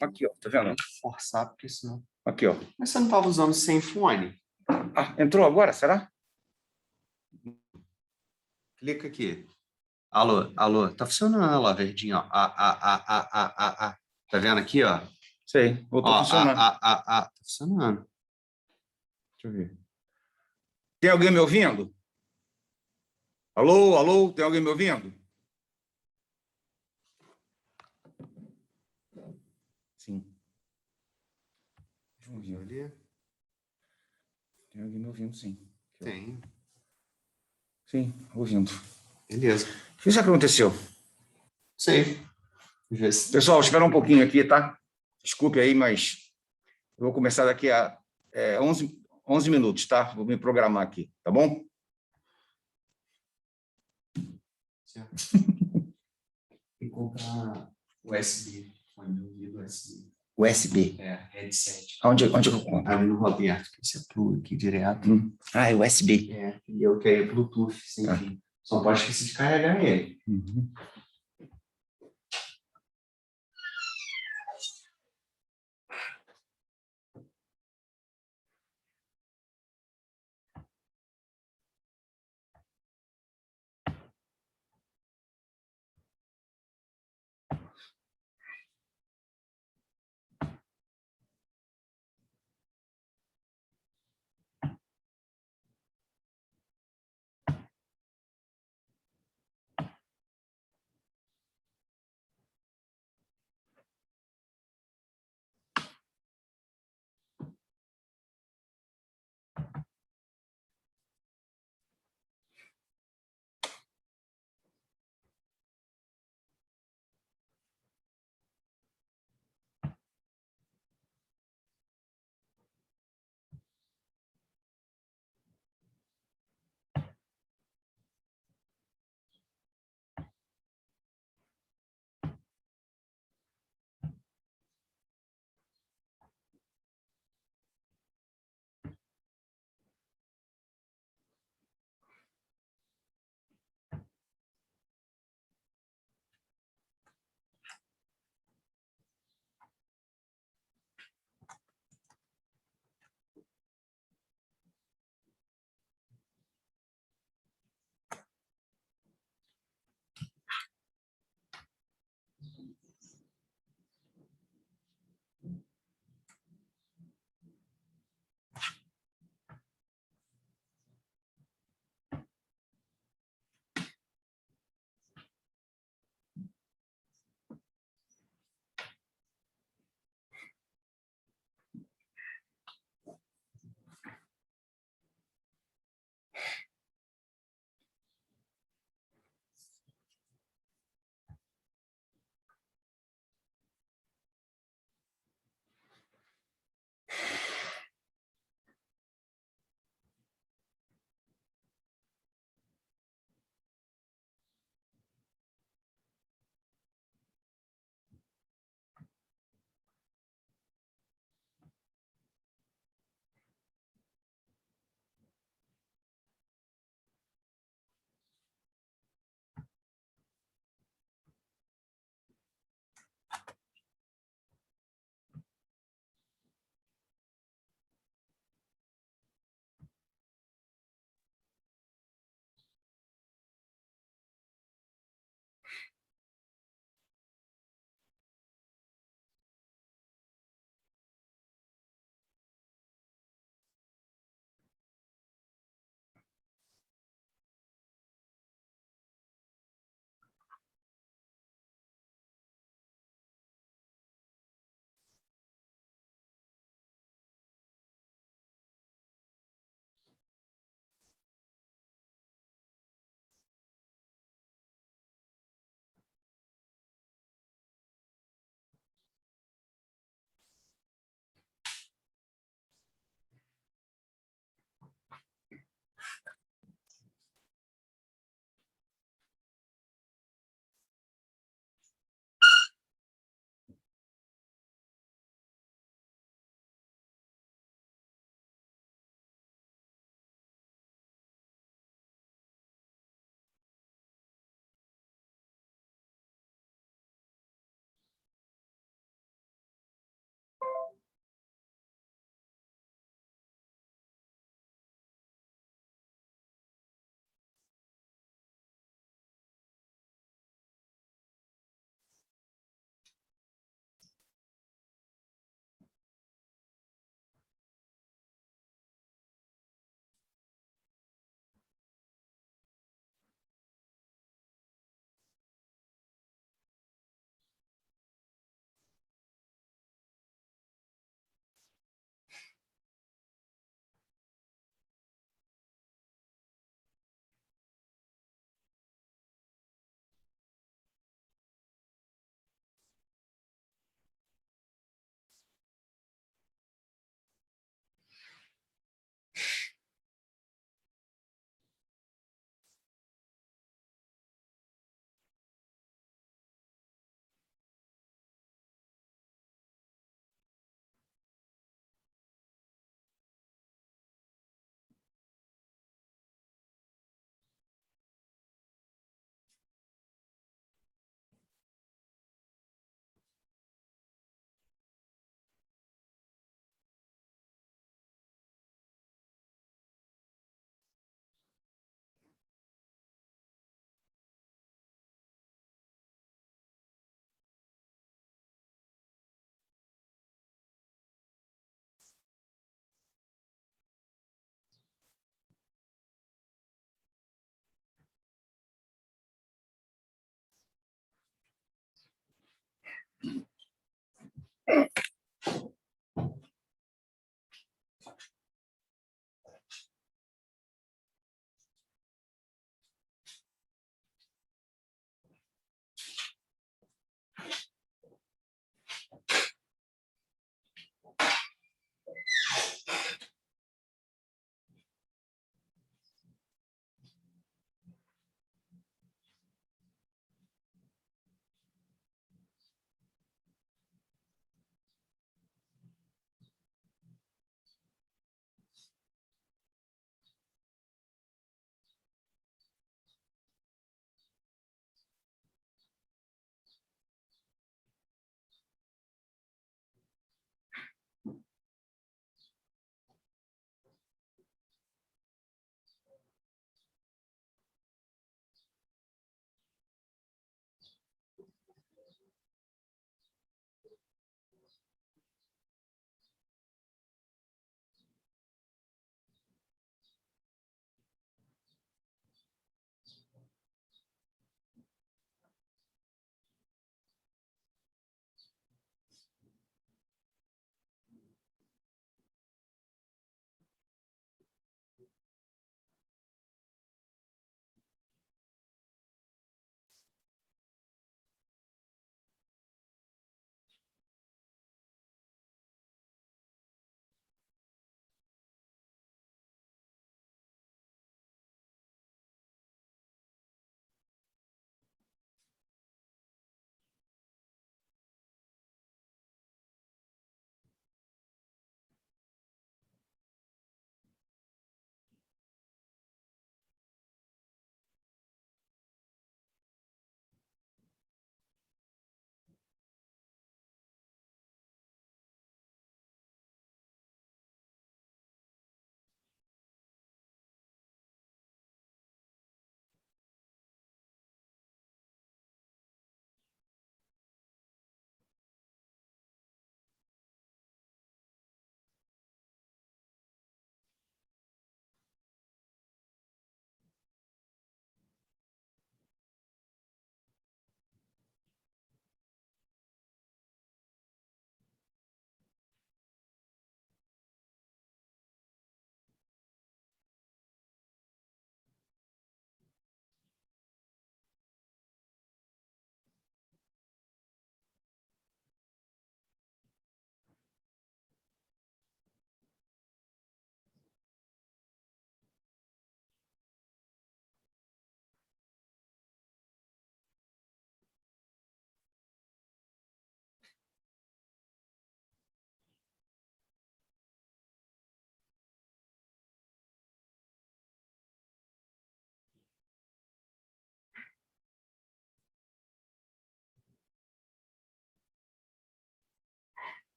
Aqui, ó. Tá vendo? Forçar, porque senão... Aqui, ó. Mas você não estava usando sem fone? Ah, entrou agora, será? Clica aqui. Alô, alô. Tá funcionando, olha lá, verdinho, ó. Tá vendo aqui, ó? Sei, voltou Ó, a funcionar. Tá funcionando. Deixa eu ver. Tem alguém me ouvindo? Alô, alô, tem alguém me ouvindo? Sim. Deixa eu ouvir. Ali? Tem alguém me ouvindo, sim. Tem. Sim, ouvindo. Beleza. O que isso aconteceu? Sei. Pessoal, espera um pouquinho aqui, tá? Desculpe aí, mas eu vou começar daqui a 11 minutos, tá? Vou me programar aqui, tá bom? Certo. Tem que comprar USB. Fone de ouvido USB. USB. É, headset. Onde eu compro? Ali no Roberto, que você plug aqui direto. Ah, é USB. É, e eu quero Bluetooth, sem fio. Só pode esquecer de carregar ele. Uhum.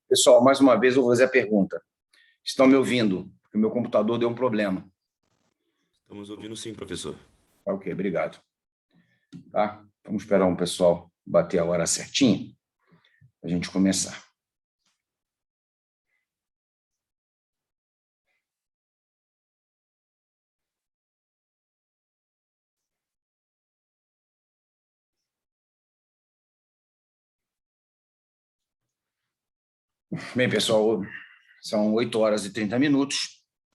Pessoal, mais uma vez eu vou fazer a pergunta. Estão me ouvindo? Porque o meu computador deu um problema. Estamos ouvindo sim, professor. Ok, obrigado. Tá? Vamos esperar um pessoal bater a hora certinha para a gente começar. Bem, pessoal, são 8h30.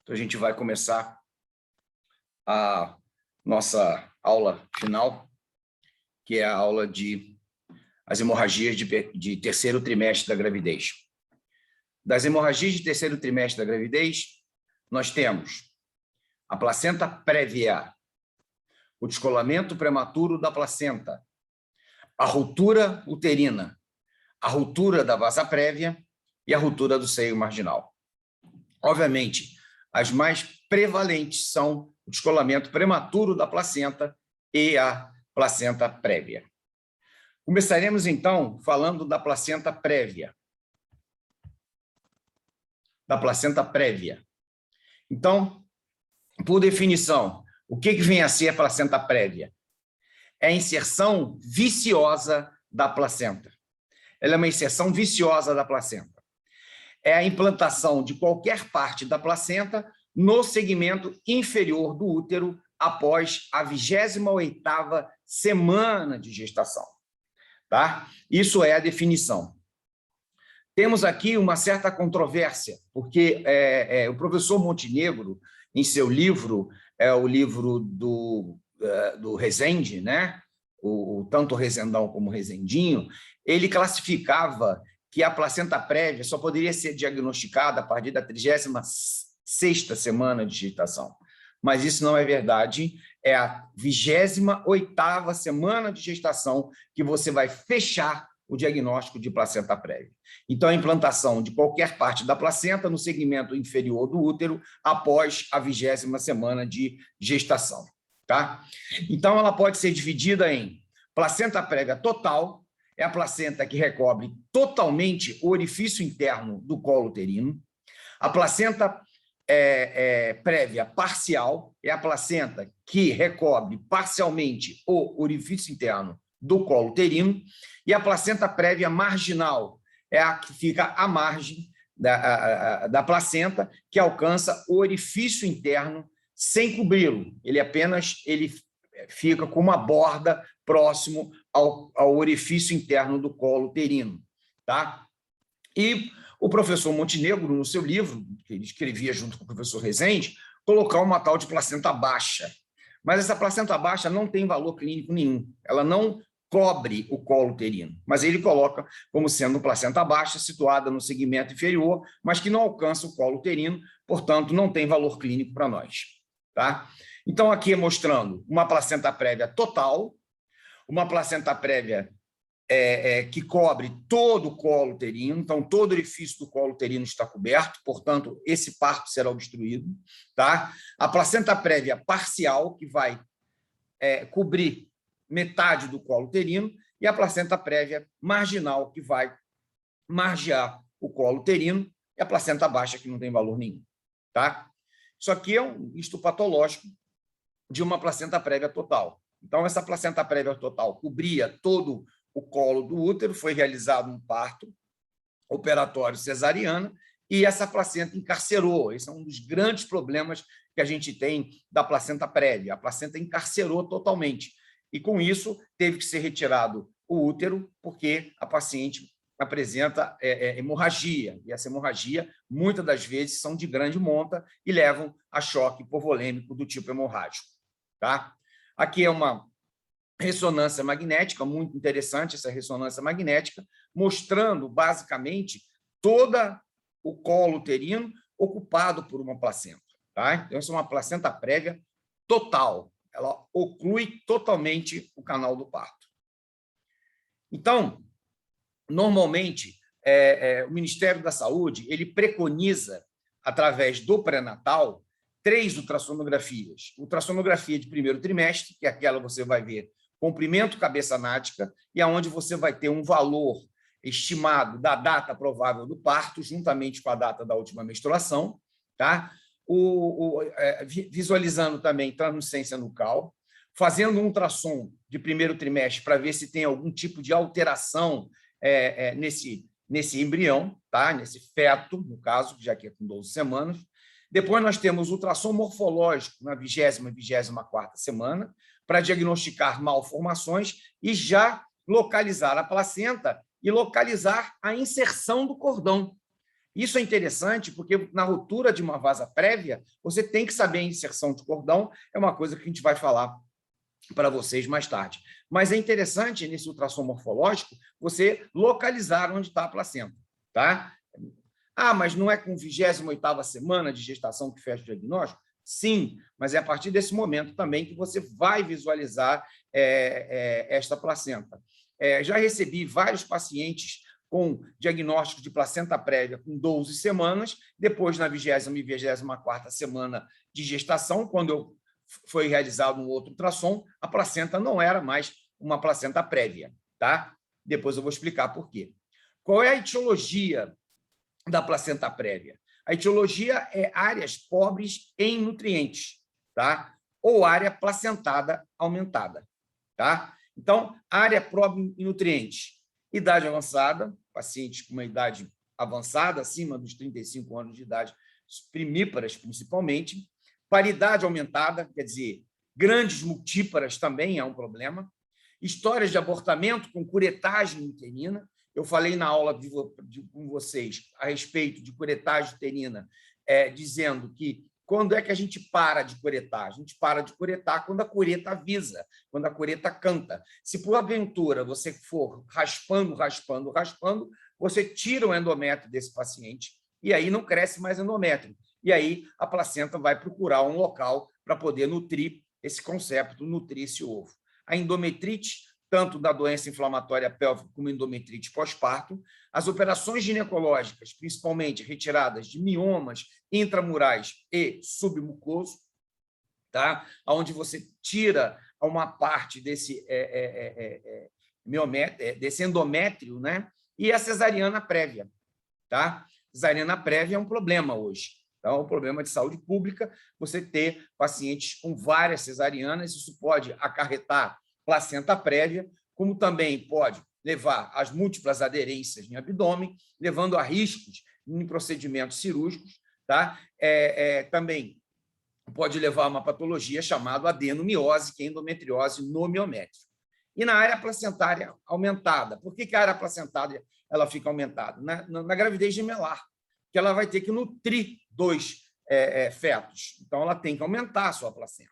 Então, a gente vai começar a nossa aula final, que é a aula de as hemorragias de terceiro trimestre da gravidez. Das hemorragias de terceiro trimestre da gravidez, nós temos a placenta prévia, o descolamento prematuro da placenta, a ruptura uterina, a ruptura da vasa prévia e a ruptura do seio marginal. Obviamente, as mais prevalentes são o descolamento prematuro da placenta e a placenta prévia. Começaremos, então, falando da placenta prévia. Então, por definição, o que vem a ser a placenta prévia? É a inserção viciosa da placenta. Ela é uma inserção viciosa da placenta. É a implantação de qualquer parte da placenta no segmento inferior do útero após a 28ª semana de gestação. Tá? Isso é a definição. Temos aqui uma certa controvérsia, porque o professor Montenegro, em seu livro, o livro do Rezende, né? Tanto o Rezendão como o Rezendinho, ele classificava que a placenta prévia só poderia ser diagnosticada a partir da 36ª semana de gestação. Mas isso não é verdade, é a 28ª semana de gestação que você vai fechar o diagnóstico de placenta prévia. Então, a implantação de qualquer parte da placenta no segmento inferior do útero após a 20ª semana de gestação. Tá? Então, ela pode ser dividida em placenta prévia total, é a placenta que recobre totalmente o orifício interno do colo uterino. A placenta prévia parcial é a placenta que recobre parcialmente o orifício interno do colo uterino, e a placenta prévia marginal é a que fica à margem da placenta, que alcança o orifício interno sem cobri-lo. Ele fica com uma borda próximo ao orifício interno do colo uterino. Tá? E o professor Montenegro, no seu livro, que ele escrevia junto com o professor Rezende, colocou uma tal de placenta baixa. Mas essa placenta baixa não tem valor clínico nenhum. Ela não cobre o colo uterino, mas ele coloca como sendo placenta baixa, situada no segmento inferior, mas que não alcança o colo uterino, portanto, não tem valor clínico para nós. Tá? Então, aqui mostrando uma placenta prévia total, uma placenta prévia que cobre todo o colo uterino, então todo o orifício do colo uterino está coberto, portanto, esse parto será obstruído. Tá? A placenta prévia parcial, que vai cobrir metade do colo uterino, e a placenta prévia marginal, que vai margear o colo uterino, e a placenta baixa, que não tem valor nenhum. Tá? Isso aqui é um histopatológico de uma placenta prévia total. Então, essa placenta prévia total cobria todo o colo do útero, foi realizado um parto operatório cesariano, e essa placenta encarcerou. Esse é um dos grandes problemas que a gente tem da placenta prévia. A placenta encarcerou totalmente. E, com isso, teve que ser retirado o útero, porque a paciente apresenta hemorragia. E essa hemorragia, muitas das vezes, são de grande monta e levam a choque hipovolêmico do tipo hemorrágico. Tá? Aqui é uma ressonância magnética, muito interessante essa ressonância magnética, mostrando, basicamente, todo o colo uterino ocupado por uma placenta. Tá? Então, essa é uma placenta prévia total. Ela oclui totalmente o canal do parto. Então, normalmente, o Ministério da Saúde ele preconiza, através do pré-natal, 3 ultrassonografias. Ultrassonografia de primeiro trimestre, que é aquela que você vai ver comprimento cabeça nática, e aonde você vai ter um valor estimado da data provável do parto, juntamente com a data da última menstruação, tá? Visualizando também translucência nucal, fazendo um ultrassom de primeiro trimestre para ver se tem algum tipo de alteração nesse embrião, tá? Nesse feto, no caso, já que é com 12 semanas. Depois nós temos ultrassom morfológico na 20ª e 24ª semana, para diagnosticar malformações e já localizar a placenta e localizar a inserção do cordão. Isso é interessante porque, na ruptura de uma vasa prévia, você tem que saber a inserção de cordão, é uma coisa que a gente vai falar para vocês mais tarde. Mas é interessante, nesse ultrassom morfológico, você localizar onde está a placenta. Tá? Ah, mas não é com 28ª semana de gestação que fecha o diagnóstico? Sim, mas é a partir desse momento também que você vai visualizar esta placenta. Já recebi vários pacientes com diagnóstico de placenta prévia com 12 semanas, depois, na 20ª e 24ª semana de gestação, quando foi realizado um outro ultrassom, a placenta não era mais uma placenta prévia. Tá? Depois eu vou explicar por quê. Qual é a etiologia da placenta prévia? A etiologia é áreas pobres em nutrientes, tá? Ou área placentada aumentada. Tá? Então, área pobre em nutrientes. Idade avançada, pacientes com uma idade avançada, acima dos 35 anos de idade, primíparas principalmente. Paridade aumentada, quer dizer, grandes multíparas também é um problema. Histórias de abortamento com curetagem uterina. Eu falei na aula com vocês a respeito de curetagem uterina, dizendo que quando é que a gente para de curetar? A gente para de curetar quando a cureta avisa, quando a cureta canta. Se, por aventura, você for raspando, você tira o endométrio desse paciente e aí não cresce mais endométrio. E aí a placenta vai procurar um local para poder nutrir esse concepto, nutrir esse ovo. A endometrite, tanto da doença inflamatória pélvica como endometrite pós-parto, as operações ginecológicas, principalmente retiradas de miomas intramurais e submucoso, tá? Onde você tira uma parte desse, desse endométrio, né? E a cesariana prévia. Tá? Cesariana prévia é um problema hoje. Então, é um problema de saúde pública você ter pacientes com várias cesarianas, isso pode acarretar placenta prévia, como também pode levar às múltiplas aderências em abdômen, levando a riscos em procedimentos cirúrgicos. Tá? Também pode levar a uma patologia chamada adenomiose, que é endometriose no miométrio. E na área placentária aumentada. Por que a área placentária ela fica aumentada? Na gravidez gemelar, que ela vai ter que nutrir 2 fetos. Então, ela tem que aumentar a sua placenta.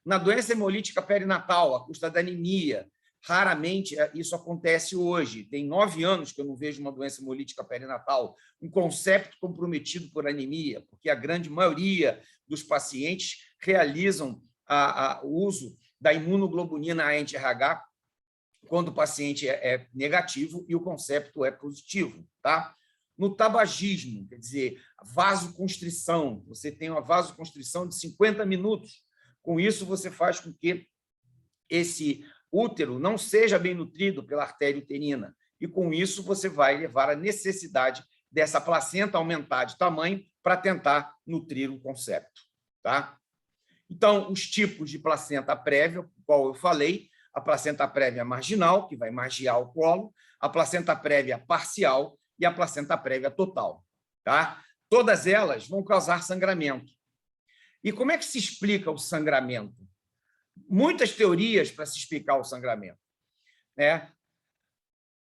Na doença hemolítica perinatal, à custa da anemia, raramente isso acontece hoje. Tem 9 anos que eu não vejo uma doença hemolítica perinatal, um concepto comprometido por anemia, porque a grande maioria dos pacientes realizam o uso da imunoglobulina anti-RH quando o paciente é negativo e o concepto é positivo. Tá? No tabagismo, quer dizer, vasoconstrição, você tem uma vasoconstrição de 50 minutos. Com isso, você faz com que esse útero não seja bem nutrido pela artéria uterina. E, com isso, você vai levar à necessidade dessa placenta aumentar de tamanho para tentar nutrir o concepto. Tá? Então, os tipos de placenta prévia, qual eu falei, a placenta prévia marginal, que vai margear o colo, a placenta prévia parcial e a placenta prévia total. Tá? Todas elas vão causar sangramento. E como é que se explica o sangramento? Muitas teorias para se explicar o sangramento.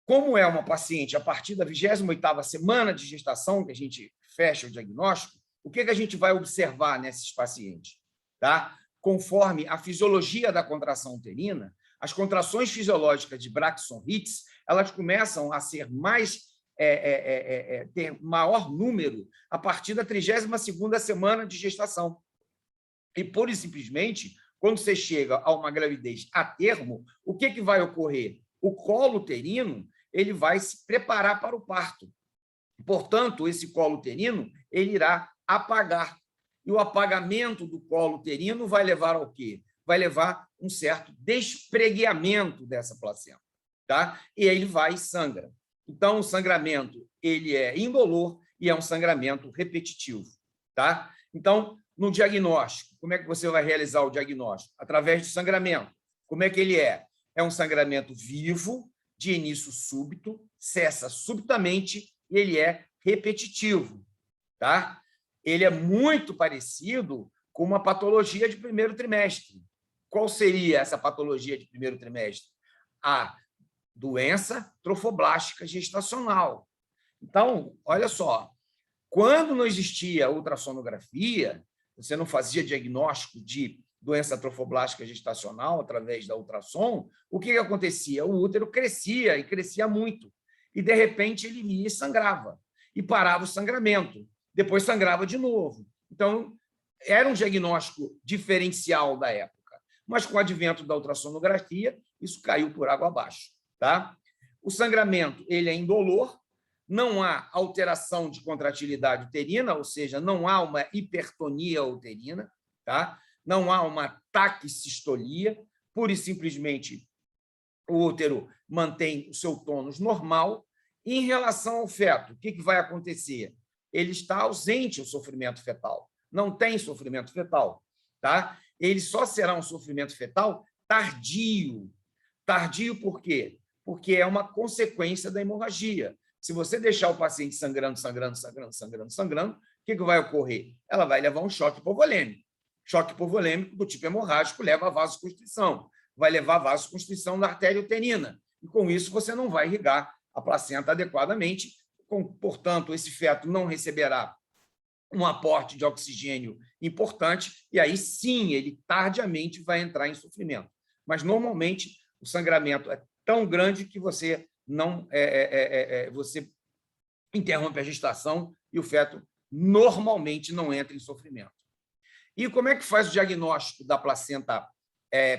Como é uma paciente a partir da 28ª semana de gestação, que a gente fecha o diagnóstico, o que a gente vai observar nesses pacientes? Tá? Conforme a fisiologia da contração uterina, as contrações fisiológicas de Braxton-Hicks, elas começam a ser ter maior número a partir da 32ª semana de gestação. E, pura e simplesmente, quando você chega a uma gravidez a termo, o que vai ocorrer? O colo uterino ele vai se preparar para o parto. Portanto, esse colo uterino ele irá apagar. E o apagamento do colo uterino vai levar ao quê? Vai levar um certo despregueamento dessa placenta. Tá? E aí ele vai e sangra. Então, o sangramento ele é indolor e é um sangramento repetitivo. Tá? Então, no diagnóstico, como é que você vai realizar o diagnóstico? Através do sangramento. Como é que ele é? É um sangramento vivo, de início súbito, cessa subitamente e ele é repetitivo. Tá? Ele é muito parecido com uma patologia de primeiro trimestre. Qual seria essa patologia de primeiro trimestre? A doença trofoblástica gestacional. Então, olha só, quando não existia ultrassonografia, você não fazia diagnóstico de doença trofoblástica gestacional, através da ultrassom, o que acontecia? O útero crescia, e crescia muito, e, de repente, ele ia e sangrava, e parava o sangramento, depois sangrava de novo. Então, era um diagnóstico diferencial da época, mas, com o advento da ultrassonografia, isso caiu por água abaixo. Tá? O sangramento ele é indolor, não há alteração de contratilidade uterina, ou seja, não há uma hipertonia uterina, tá? Não há uma taquissistolia, pura e simplesmente o útero mantém o seu tônus normal. E, em relação ao feto, o que vai acontecer? Ele está ausente o sofrimento fetal, não tem sofrimento fetal. Tá? Ele só será um sofrimento fetal tardio. Tardio por quê? Porque é uma consequência da hemorragia. Se você deixar o paciente sangrando, o que vai ocorrer? Ela vai levar um choque hipovolêmico. Choque hipovolêmico do tipo hemorrágico leva a vasoconstrição, vai levar a vasoconstrição da artéria uterina, e com isso você não vai irrigar a placenta adequadamente, portanto, esse feto não receberá um aporte de oxigênio importante, e aí sim ele tardiamente vai entrar em sofrimento. Mas, normalmente, o sangramento é tão grande que você não você interrompe a gestação e o feto normalmente não entra em sofrimento. E como é que faz o diagnóstico da placenta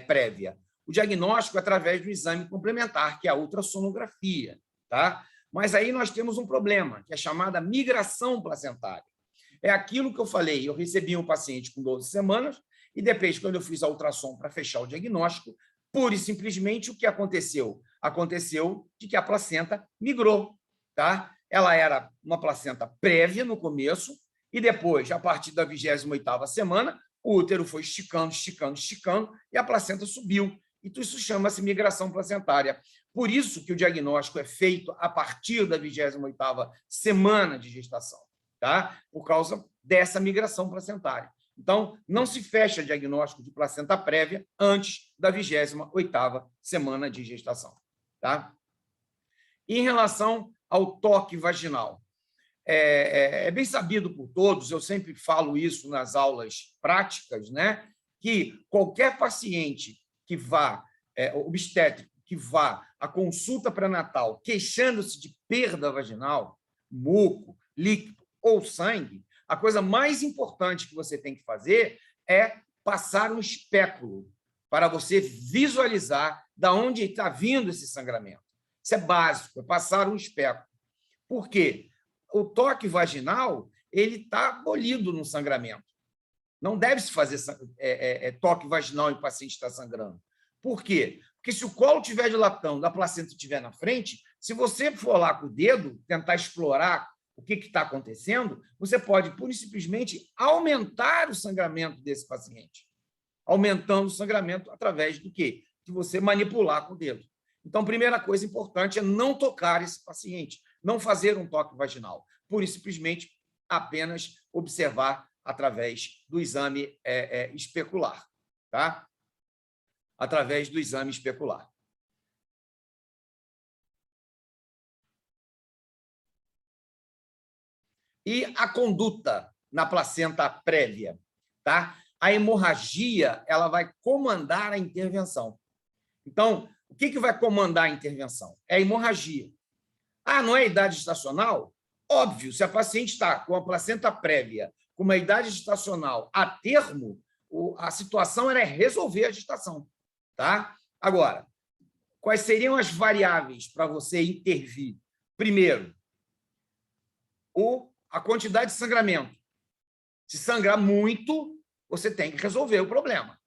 prévia? O diagnóstico é através do exame complementar, que é a ultrassonografia. Tá? Mas aí nós temos um problema, que é chamada migração placentária. É aquilo que eu falei, eu recebi um paciente com 12 semanas e depois, quando eu fiz a ultrassom para fechar o diagnóstico, pura e simplesmente, o que aconteceu? Aconteceu de que a placenta migrou. Tá? Ela era uma placenta prévia no começo, e depois, a partir da 28ª semana, o útero foi esticando, e a placenta subiu. Então, isso chama-se migração placentária. Por isso que o diagnóstico é feito a partir da 28ª semana de gestação, tá? Por causa dessa migração placentária. Então, não se fecha diagnóstico de placenta prévia antes da 28ª semana de gestação. Tá? Em relação ao toque vaginal, é bem sabido por todos, eu sempre falo isso nas aulas práticas, né, que qualquer paciente que vá, obstétrico, que vá à consulta pré-natal queixando-se de perda vaginal, muco, líquido ou sangue, a coisa mais importante que você tem que fazer é passar um espéculo para você visualizar de onde está vindo esse sangramento. Isso é básico, é passar um espéculo. Por quê? O toque vaginal ele está abolido no sangramento. Não deve-se fazer toque vaginal em paciente que está sangrando. Por quê? Porque se o colo estiver dilatando, a placenta estiver na frente, se você for lá com o dedo, tentar explorar o que está acontecendo, você pode, pura e simplesmente, aumentar o sangramento desse paciente. Aumentando o sangramento através do quê? De você manipular com o dedo. Então, a primeira coisa importante é não tocar esse paciente, não fazer um toque vaginal, pura e simplesmente apenas observar através do exame especular, tá? Através do exame especular. E a conduta na placenta prévia, tá? A hemorragia, ela vai comandar a intervenção. Então, o que vai comandar a intervenção? É a hemorragia. Ah, não é idade gestacional? Óbvio, se a paciente está com a placenta prévia, com uma idade gestacional a termo, a situação era resolver a gestação. Tá? Agora, quais seriam as variáveis para você intervir? Primeiro, a quantidade de sangramento. Se sangrar muito, você tem que resolver o problema.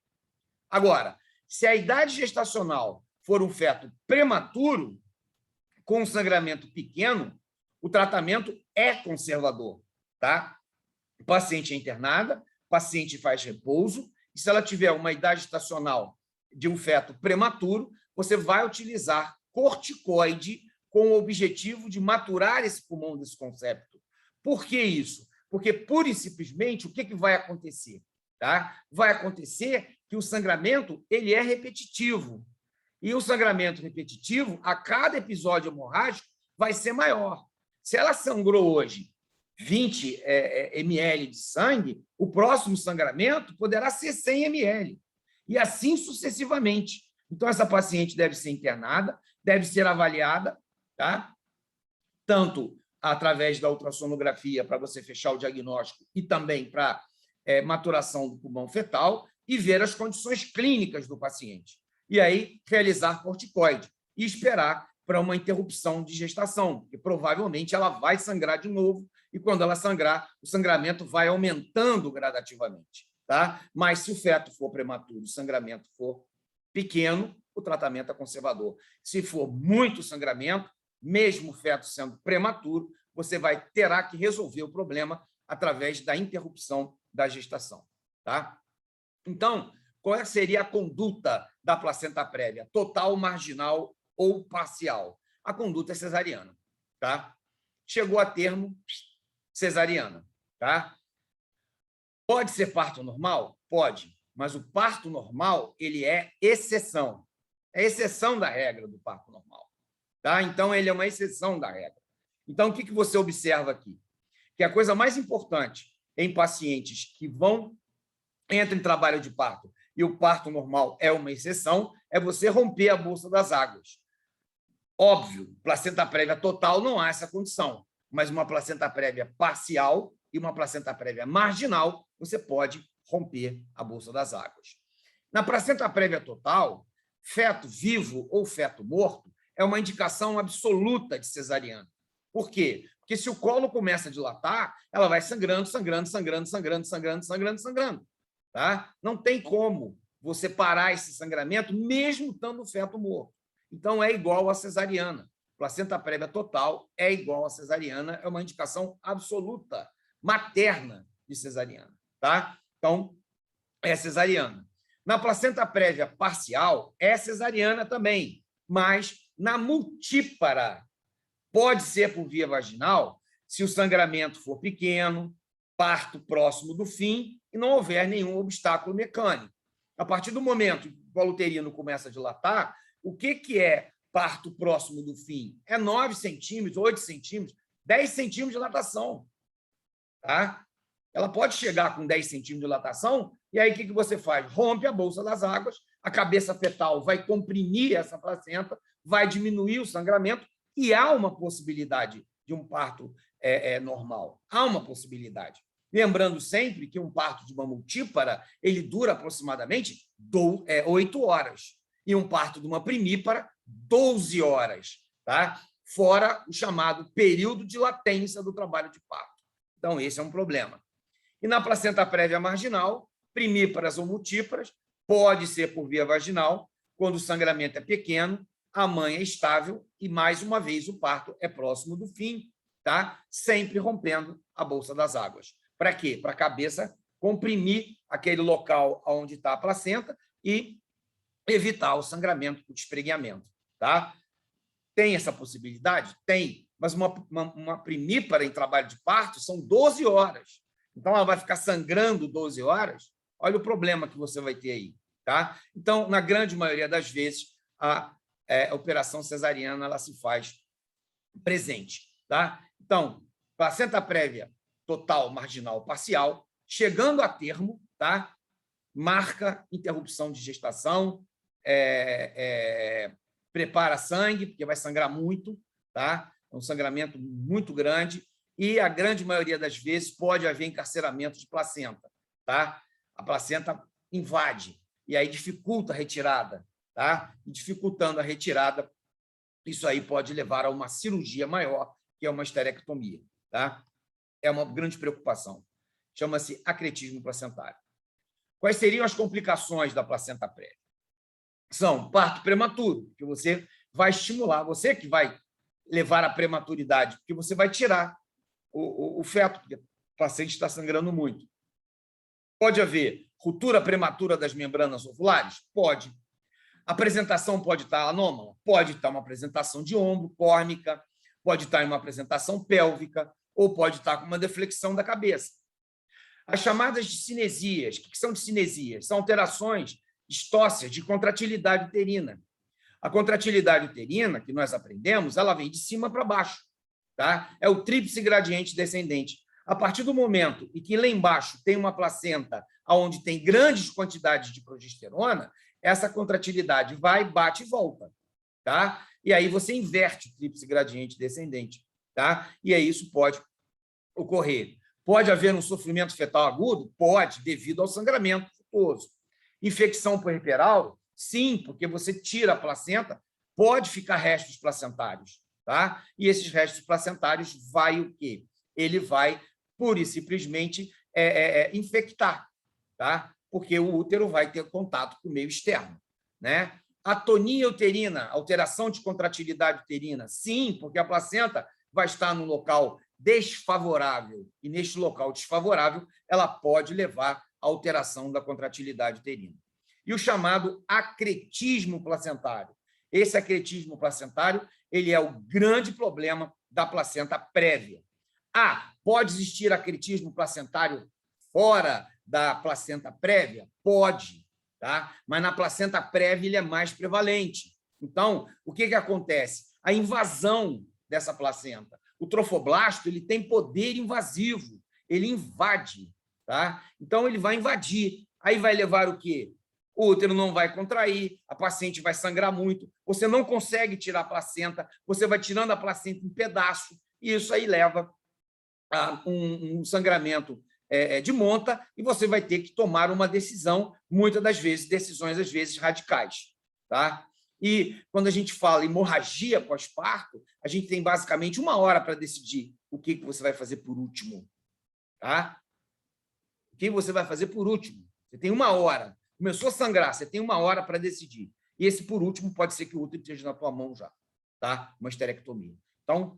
Agora, se a idade gestacional for um feto prematuro, com um sangramento pequeno, o tratamento é conservador. Tá? O paciente é internada, o paciente faz repouso, e se ela tiver uma idade gestacional de um feto prematuro, você vai utilizar corticoide com o objetivo de maturar esse pulmão desse concepto. Por que isso? Porque, pura e simplesmente, o que vai acontecer? Tá? Vai acontecer que o sangramento ele é repetitivo. E o sangramento repetitivo, a cada episódio hemorrágico, vai ser maior. Se ela sangrou hoje 20 ml de sangue, o próximo sangramento poderá ser 100 ml. e assim sucessivamente. Então, essa paciente deve ser internada, deve ser avaliada, tá? Tanto através da ultrassonografia para você fechar o diagnóstico e também para maturação do pulmão fetal e ver as condições clínicas do paciente. E aí, realizar corticoide e esperar para uma interrupção de gestação, porque provavelmente ela vai sangrar de novo e, quando ela sangrar, o sangramento vai aumentando gradativamente. Tá? Mas, se o feto for prematuro e o sangramento for pequeno, o tratamento é conservador. Se for muito sangramento, mesmo o feto sendo prematuro, você terá que resolver o problema através da interrupção da gestação. Tá? Então, qual seria a conduta da placenta prévia? Total, marginal ou parcial? A conduta é cesariana. Tá? Chegou a termo, cesariana. Tá? Pode ser parto normal? Pode, mas o parto normal ele é exceção. É exceção da regra do parto normal. Tá? Então, ele é uma exceção da regra. Então, o que você observa aqui? Que a coisa mais importante em pacientes que entram em trabalho de parto e o parto normal é uma exceção, é você romper a bolsa das águas. Óbvio, placenta prévia total não há essa condição, mas uma placenta prévia parcial e uma placenta prévia marginal, você pode romper a bolsa das águas. Na placenta prévia total, feto vivo ou feto morto é uma indicação absoluta de cesariana. Por quê? Porque se o colo começa a dilatar, ela vai sangrando, sangrando, sangrando, sangrando, sangrando, sangrando, sangrando. Tá? Não tem como você parar esse sangramento, mesmo estando o feto morto. Então, é igual a cesariana. Placenta prévia total é igual a cesariana, é uma indicação absoluta, materna de cesariana. Tá? Então, é cesariana. Na placenta prévia parcial, é cesariana também, mas na multípara, pode ser por via vaginal, se o sangramento for pequeno, parto próximo do fim e não houver nenhum obstáculo mecânico. A partir do momento que o colo uterino começa a dilatar, o que é parto próximo do fim? É 9 centímetros, 8 centímetros, 10 centímetros de dilatação. Tá? Ela pode chegar com 10 centímetros de dilatação, e aí o que você faz? Rompe a bolsa das águas, a cabeça fetal vai comprimir essa placenta, vai diminuir o sangramento, e há uma possibilidade de um parto normal. Há uma possibilidade. Lembrando sempre que um parto de uma multípara ele dura aproximadamente 8 horas. E um parto de uma primípara, 12 horas. Tá? Fora o chamado período de latência do trabalho de parto. Então, esse é um problema. E na placenta prévia marginal, primíparas ou multíparas, pode ser por via vaginal, quando o sangramento é pequeno, a mãe é estável e, mais uma vez, o parto é próximo do fim, tá? Sempre rompendo a bolsa das águas. Para quê? Para a cabeça comprimir aquele local onde está a placenta e evitar o sangramento, o despregueamento. Tá? Tem essa possibilidade? Tem, mas uma primípara em trabalho de parto são 12 horas. Então, ela vai ficar sangrando 12 horas? Olha o problema que você vai ter aí. Tá? Então, na grande maioria das vezes, a operação cesariana ela se faz presente. Tá? Então, placenta prévia total, marginal, parcial, chegando a termo, tá? Marca interrupção de gestação, prepara sangue, porque vai sangrar muito, tá? É um sangramento muito grande, e a grande maioria das vezes pode haver encarceramento de placenta. Tá? A placenta invade, e aí dificulta a retirada. Tá? E dificultando a retirada, isso aí pode levar a uma cirurgia maior, que é uma esterectomia. Tá? É uma grande preocupação. Chama-se acretismo placentário. Quais seriam as complicações da placenta prévia? São parto prematuro, que você vai estimular, você que vai levar à prematuridade, porque você vai tirar o feto, porque o paciente está sangrando muito. Pode haver ruptura prematura das membranas ovulares? Pode. A apresentação pode estar anômala? Pode estar uma apresentação de ombro, córnica, pode estar em uma apresentação pélvica, ou pode estar com uma deflexão da cabeça. As chamadas discinesias, o que são discinesias? São alterações estócias de contratilidade uterina. A contratilidade uterina, que nós aprendemos, ela vem de cima para baixo. Tá? É o tríplice gradiente descendente. A partir do momento em que lá embaixo tem uma placenta onde tem grandes quantidades de progesterona, essa contratilidade vai, bate e volta. Tá? E aí você inverte o tríplice gradiente descendente. Tá? E aí isso pode ocorrer. Pode haver um sofrimento fetal agudo? Pode, devido ao sangramento futuoso. Infecção puerperal? Sim, porque você tira a placenta, pode ficar restos placentários. Tá? E esses restos placentários vai o quê? Ele vai, pura e simplesmente, infectar, tá? Porque o útero vai ter contato com o meio externo. Né? Atonia uterina, alteração de contratilidade uterina? Sim, porque a placenta vai estar num local desfavorável, e neste local desfavorável ela pode levar à alteração da contratilidade uterina. E o chamado acretismo placentário. Esse acretismo placentário ele é o grande problema da placenta prévia. Pode existir acretismo placentário fora da placenta prévia? Pode, tá? Mas na placenta prévia ele é mais prevalente. Então, o que acontece? A invasão dessa placenta. O trofoblasto ele tem poder invasivo, ele invade. Tá? Então, ele vai invadir. Aí vai levar o quê? O útero não vai contrair, a paciente vai sangrar muito, você não consegue tirar a placenta, você vai tirando a placenta em pedaço, e isso aí leva a um sangramento de monta, e você vai ter que tomar uma decisão, muitas das vezes, decisões, às vezes, radicais. Tá? E quando a gente fala hemorragia pós-parto, a gente tem basicamente 1 hora para decidir o que você vai fazer por último. Tá? O que você vai fazer por último? Você tem 1 hora. Começou a sangrar, você tem 1 hora para decidir. E esse, por último, pode ser que o útero esteja na tua mão já. Tá? Uma esterectomia. Então,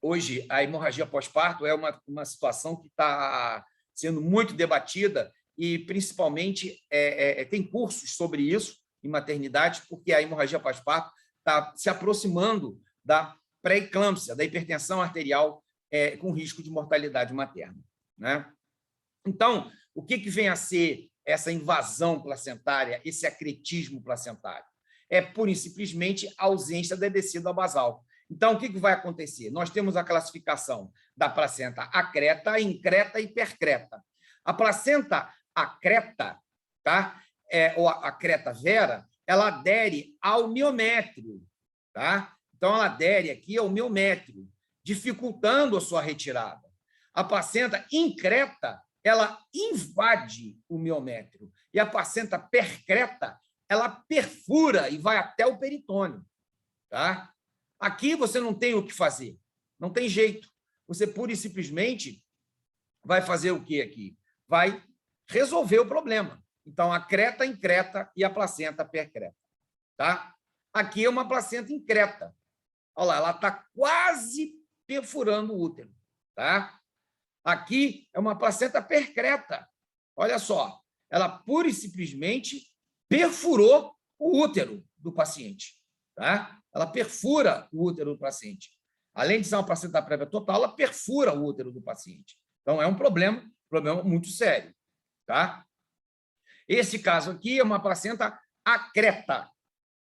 hoje, a hemorragia pós-parto é uma situação que está sendo muito debatida e, principalmente, tem cursos sobre isso em maternidade, porque a hemorragia pós-parto está se aproximando da pré-eclâmpsia, da hipertensão arterial com risco de mortalidade materna. Né? Então, o que vem a ser essa invasão placentária, esse acretismo placentário? É, pura e simplesmente, a ausência da descida basal. Então, o que vai acontecer? Nós temos a classificação da placenta acreta, increta e hipercreta. A placenta acreta, tá? Ou a creta vera, ela adere ao miométrio. Tá? Então, ela adere aqui ao miométrio, dificultando a sua retirada. A placenta increta, ela invade o miométrio. E a placenta percreta, ela perfura e vai até o peritônio. Tá? Aqui você não tem o que fazer. Não tem jeito. Você, pura e simplesmente, vai fazer o quê aqui? Vai resolver o problema. Então, a creta increta e a placenta percreta. Tá? Aqui é uma placenta increta. Olha lá, ela está quase perfurando o útero. Tá? Aqui é uma placenta percreta. Olha só, ela pura e simplesmente perfurou o útero do paciente. Tá? Ela perfura o útero do paciente. Além de ser uma placenta prévia total, ela perfura o útero do paciente. Então, é um problema muito sério. Tá? Esse caso aqui é uma placenta acreta.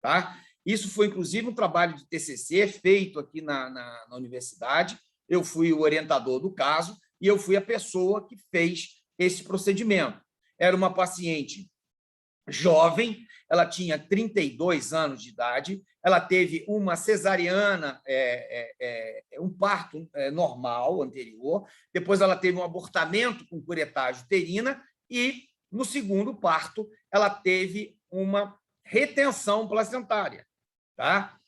Tá? Isso foi, inclusive, um trabalho de TCC feito aqui na universidade. Eu fui o orientador do caso e eu fui a pessoa que fez esse procedimento. Era uma paciente jovem, ela tinha 32 anos de idade, ela teve uma cesariana, um parto normal anterior, depois ela teve um abortamento com curetagem uterina e, no segundo parto, ela teve uma retenção placentária. Tá?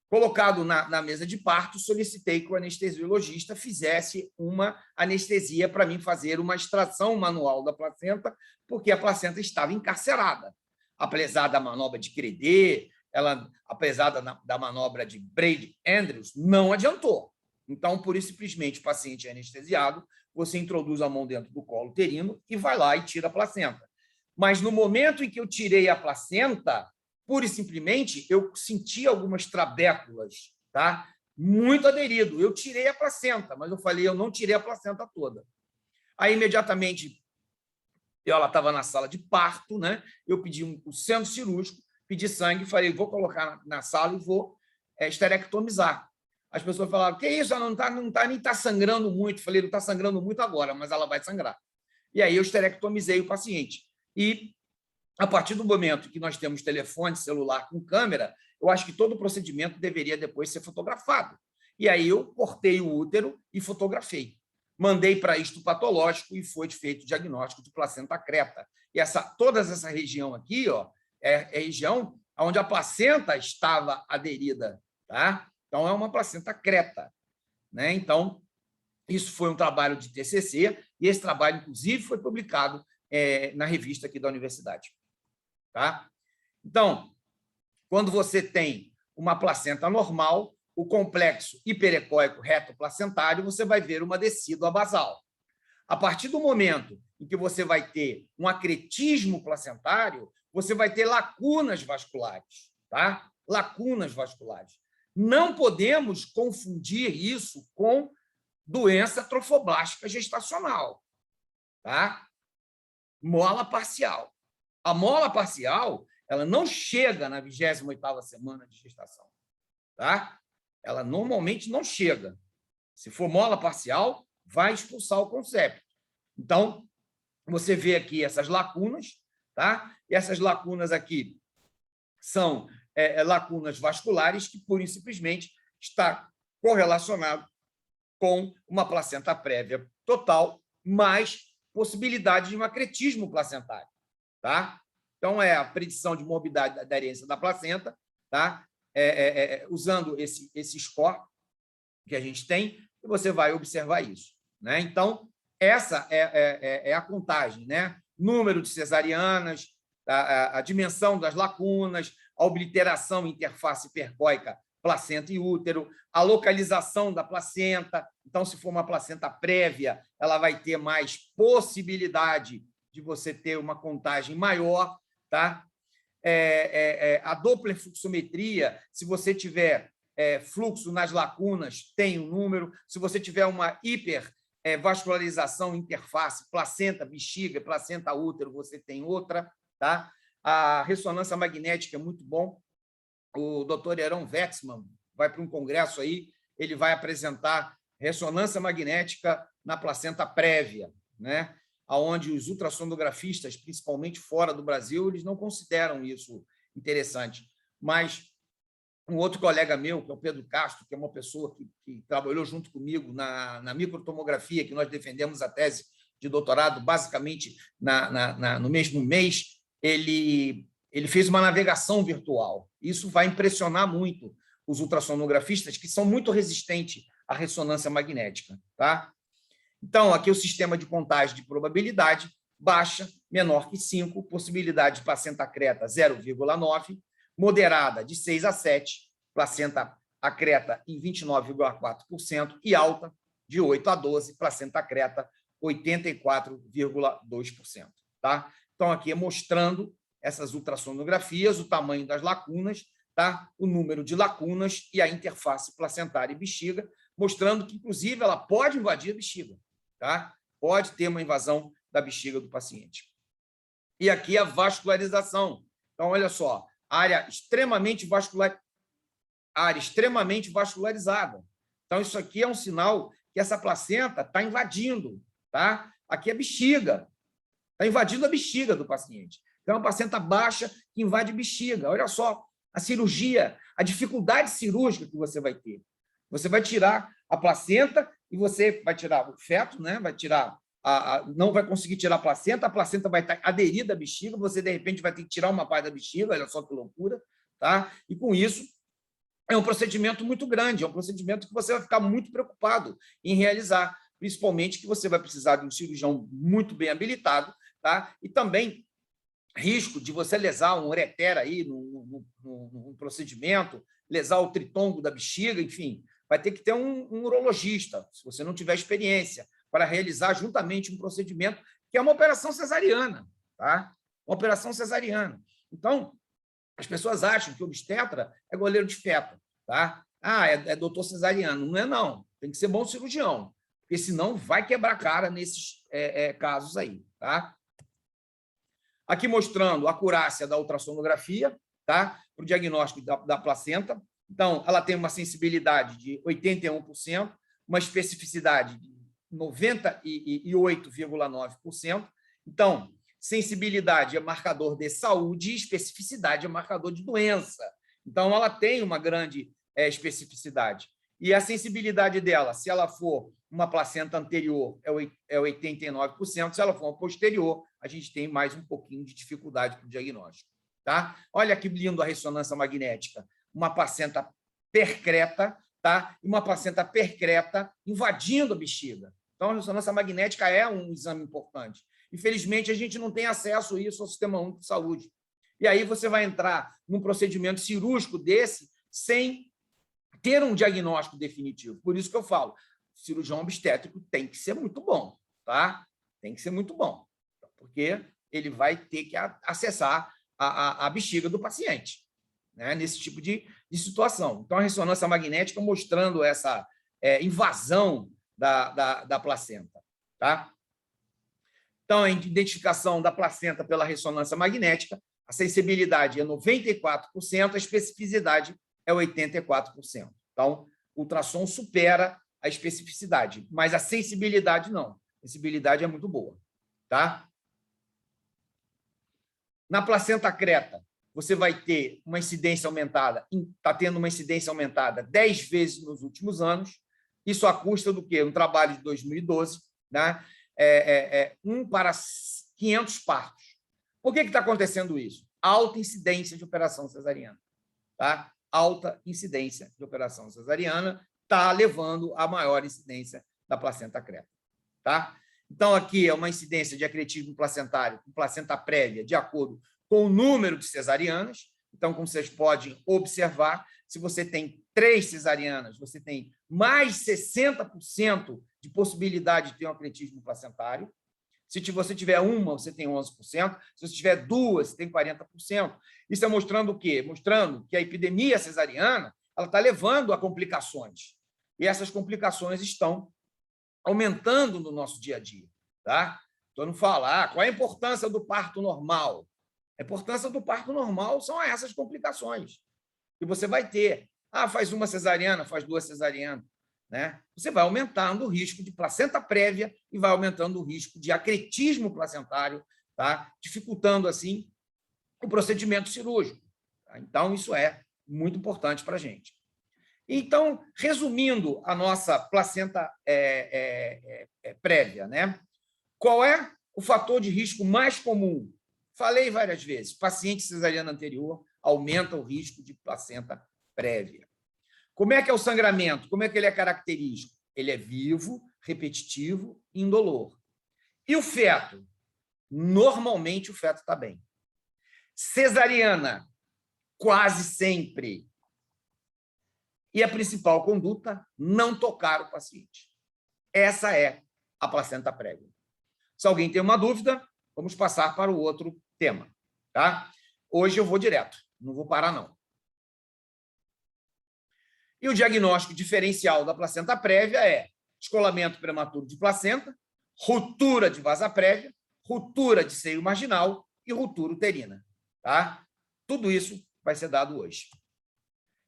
Colocado na mesa de parto, solicitei que o anestesiologista fizesse uma anestesia para mim fazer uma extração manual da placenta, porque a placenta estava encarcerada. Apesar da manobra de Credé, apesar da manobra de Braid-Andrews, não adiantou. Então, por isso, simplesmente, o paciente é anestesiado, você introduz a mão dentro do colo uterino e vai lá e tira a placenta. Mas, no momento em que eu tirei a placenta, pura e simplesmente, eu senti algumas trabéculas, tá? Muito aderido. Eu tirei a placenta, mas eu falei, eu não tirei a placenta toda. Aí, imediatamente, ela estava na sala de parto, né? Eu pedi o centro cirúrgico, pedi sangue, falei, vou colocar na sala e vou esterectomizar. As pessoas falaram, que isso? Ela nem está sangrando muito. Falei, não está sangrando muito agora, mas ela vai sangrar. e aí eu esterectomizei o paciente. E, a partir do momento que nós temos telefone celular com câmera, eu acho que todo o procedimento deveria depois ser fotografado. E aí eu cortei o útero e fotografei. Mandei para histopatológico e foi feito o diagnóstico de placenta creta. E toda essa região aqui, ó, é a região onde a placenta estava aderida. Tá? Então, é uma placenta creta. Né? Então, isso foi um trabalho de TCC, e esse trabalho, inclusive, foi publicado na revista aqui da universidade. Tá? Então, quando você tem uma placenta normal, o complexo hiperecóico reto-placentário, você vai ver uma decídua basal. A partir do momento em que você vai ter um acretismo placentário, você vai ter lacunas vasculares. Tá? Lacunas vasculares. Não podemos confundir isso com doença trofoblástica gestacional. Tá? Mola parcial. A mola parcial, ela não chega na 28ª semana de gestação. Tá? Ela normalmente não chega. Se for mola parcial, vai expulsar o concepto. Então, você vê aqui essas lacunas, tá? E essas lacunas aqui são lacunas vasculares que, pura e simplesmente, está correlacionado com uma placenta prévia total, mais possibilidade de um acretismo placentário. Tá? Então, é a predição de morbidade da aderência da placenta, tá? Usando esse score que a gente tem, e você vai observar isso. Né? Então, essa é a contagem, né? Número de cesarianas, a dimensão das lacunas, a obliteração interface hipercóica, placenta e útero, a localização da placenta. Então, se for uma placenta prévia, ela vai ter mais possibilidade de você ter uma contagem maior. Tá? A dopplerfluxometria, se você tiver fluxo nas lacunas, tem um número. Se você tiver uma hipervascularização interface, placenta, bexiga, placenta, útero, você tem outra. Tá? A ressonância magnética é muito bom. O doutor Heron Wetzmann vai para um congresso aí, ele vai apresentar ressonância magnética na placenta prévia, né? Onde os ultrassonografistas, principalmente fora do Brasil, eles não consideram isso interessante. Mas um outro colega meu, que é o Pedro Castro, que é uma pessoa que trabalhou junto comigo na microtomografia, que nós defendemos a tese de doutorado, basicamente no mesmo mês, ele fez uma navegação virtual. Isso vai impressionar muito os ultrassonografistas, que são muito resistentes à ressonância magnética. Tá? Então, aqui o sistema de contagem de probabilidade baixa, menor que 5, possibilidade de placenta creta 0,9, moderada de 6 a 7, placenta acreta em 29,4% e alta de 8 a 12, placenta creta 84,2%. Tá? Então, aqui é mostrando essas ultrassonografias, o tamanho das lacunas, tá? O número de lacunas e a interface placentária e bexiga, mostrando que, inclusive, ela pode invadir a bexiga. Tá? Pode ter uma invasão da bexiga do paciente. E aqui a vascularização. Então, olha só, área extremamente vascularizada. Então, isso aqui é um sinal que essa placenta está invadindo. Tá? Aqui é a bexiga. Está invadindo a bexiga do paciente. Então, é uma placenta baixa que invade bexiga. Olha só, a cirurgia, a dificuldade cirúrgica que você vai ter. Você vai tirar a placenta e você vai tirar o feto, né? Vai tirar não vai conseguir tirar a placenta vai estar aderida à bexiga, você, de repente, vai ter que tirar uma parte da bexiga, olha só que loucura. Tá? E, com isso, é um procedimento muito grande, é um procedimento que você vai ficar muito preocupado em realizar, principalmente que você vai precisar de um cirurgião muito bem habilitado, tá? E também risco de você lesar um ureter aí no procedimento, lesar o tritongo da bexiga, enfim, vai ter que ter um urologista, se você não tiver experiência, para realizar juntamente um procedimento que é uma operação cesariana, tá? Uma operação cesariana. Então, as pessoas acham que o obstetra é goleiro de feto, tá? É doutor cesariano. Não é, não. Tem que ser bom cirurgião, porque senão vai quebrar a cara nesses casos aí, tá? Aqui mostrando a acurácia da ultrassonografia, tá? Para o diagnóstico da placenta. Então, ela tem uma sensibilidade de 81%, uma especificidade 98,9%. Então, sensibilidade é marcador de saúde e especificidade é marcador de doença. Então, ela tem uma grande especificidade. E a sensibilidade dela, se ela for uma placenta anterior, é 89%, se ela for uma posterior, a gente tem mais um pouquinho de dificuldade para o diagnóstico. Tá? Olha que lindo a ressonância magnética. Uma placenta percreta, tá? E uma placenta percreta invadindo a bexiga. Então, a ressonância magnética é um exame importante. Infelizmente, a gente não tem acesso a isso ao Sistema Único de Saúde. E aí você vai entrar num procedimento cirúrgico desse sem ter um diagnóstico definitivo. Por isso que eu falo, o cirurgião obstétrico tem que ser muito bom, tá? Tem que ser muito bom, porque ele vai ter que acessar a bexiga do paciente, né, nesse tipo de situação. Então, a ressonância magnética mostrando essa invasão da placenta. Tá? Então, a identificação da placenta pela ressonância magnética, a sensibilidade é 94%, a especificidade é 84%. Então, o ultrassom supera a especificidade, mas a sensibilidade não. A sensibilidade é muito boa. Tá? Na placenta creta, você vai ter uma incidência aumentada, está tendo uma incidência aumentada 10 vezes nos últimos anos. Isso à custa do quê? Um trabalho de 2012, né? 1 para 500 partos. Por que está acontecendo isso? Alta incidência de operação cesariana. Tá? Alta incidência de operação cesariana está levando a maior incidência da placenta creta. Tá? Então, aqui é uma incidência de acretismo placentário com placenta prévia, de acordo com o número de cesarianas. Então, como vocês podem observar, se você tem 3 cesarianas, você tem mais 60% de possibilidade de ter um acretismo placentário. Se você tiver uma, você tem 11%. Se você tiver 2, você tem 40%. Isso é mostrando o quê? Mostrando que a epidemia cesariana está levando a complicações. E essas complicações estão aumentando no nosso dia a dia. Tá? Então, não fala, qual é a importância do parto normal? A importância do parto normal são essas complicações que você vai ter. Faz uma cesariana, faz 2 cesarianas. Né? Você vai aumentando o risco de placenta prévia e vai aumentando o risco de acretismo placentário, tá? Dificultando, assim, o procedimento cirúrgico. Tá? Então, isso é muito importante para a gente. Então, resumindo a nossa placenta prévia, né? Qual é o fator de risco mais comum? Falei várias vezes, paciente cesariana anterior aumenta o risco de placenta prévia. Como é que é o sangramento? Como é que ele é característico? Ele é vivo, repetitivo e indolor. E o feto? Normalmente o feto está bem. Cesariana, quase sempre. E a principal conduta, não tocar o paciente. Essa é a placenta prévia. Se alguém tem uma dúvida, vamos passar para o outro tema. Tá? Hoje eu vou direto, não vou parar, não. E o diagnóstico diferencial da placenta prévia é descolamento prematuro de placenta, ruptura de vasa prévia, ruptura de seio marginal e ruptura uterina. Tá? Tudo isso vai ser dado hoje.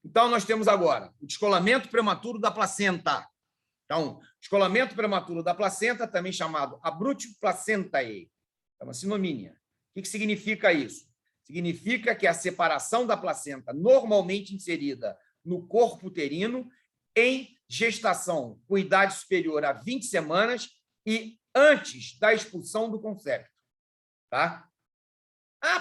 Então, nós temos agora o descolamento prematuro da placenta. Então, descolamento prematuro da placenta, também chamado abruptio placentae, é uma sinomínia. O que significa isso? Significa que a separação da placenta normalmente inserida no corpo uterino em gestação com idade superior a 20 semanas e antes da expulsão do concepto. Tá?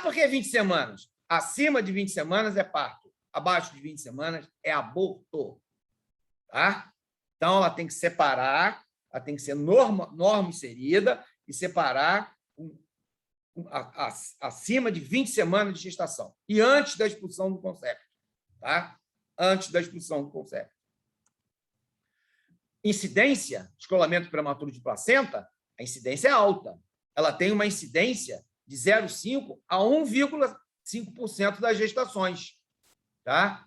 Por que 20 semanas? Acima de 20 semanas é parto, abaixo de 20 semanas é aborto. Tá? Então, ela tem que separar, ela tem que ser norma inserida e separar acima de 20 semanas de gestação e antes da expulsão do concepto. Tá? Antes da expulsão do concepto. Incidência, descolamento prematuro de placenta, a incidência é alta. Ela tem uma incidência de 0,5% a 1,5% das gestações. Tá?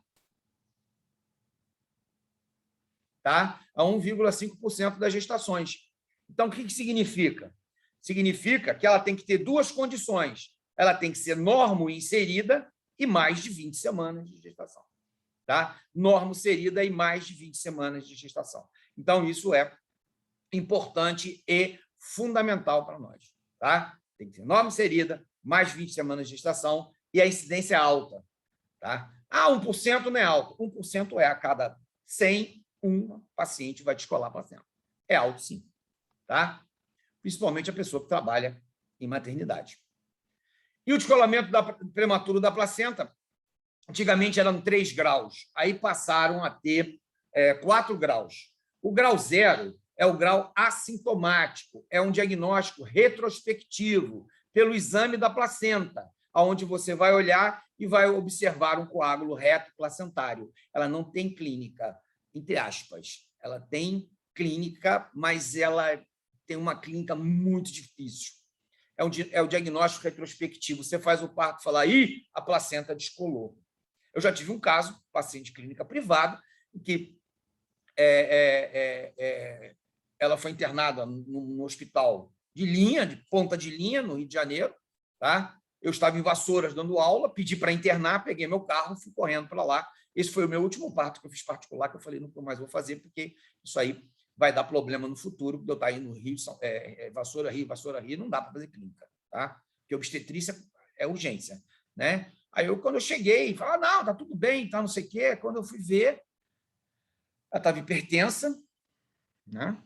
A 1,5% das gestações. Então, o que significa? Significa que ela tem que ter 2 condições. Ela tem que ser normo-inserida e mais de 20 semanas de gestação. Tá? Normo-inserida e mais de 20 semanas de gestação. Então, isso é importante e fundamental para nós. Tá? Tem que ter norma inserida, mais 20 semanas de gestação e a incidência é alta. Tá? 1% não é alto. 1% é a cada 100, um paciente vai descolar a placenta. É alto, sim. Tá? Principalmente a pessoa que trabalha em maternidade. E o descolamento prematuro da placenta, antigamente eram 3 graus, aí passaram a ter 4 graus. O grau 0 é o grau assintomático, é um diagnóstico retrospectivo pelo exame da placenta, onde você vai olhar e vai observar um coágulo reto placentário. Ela não tem clínica, entre aspas. Ela tem clínica, mas ela tem uma clínica muito difícil. É o diagnóstico retrospectivo. Você faz o parto e fala, a placenta descolou. Eu já tive um caso, paciente de clínica privada, em que ela foi internada num hospital de linha, de ponta de linha, no Rio de Janeiro. Tá? Eu estava em Vassouras dando aula, pedi para internar, peguei meu carro, fui correndo para lá. Esse foi o meu último parto que eu fiz particular, que eu falei, nunca mais vou fazer, porque isso aí vai dar problema no futuro, porque eu estar aí no Rio, Vassoura, Rio, não dá para fazer clínica. Tá? Porque obstetrícia é urgência. Né? Aí, quando eu cheguei, falei, não, tá tudo bem, tá, não sei o quê. Quando eu fui ver, ela estava hipertensa, né?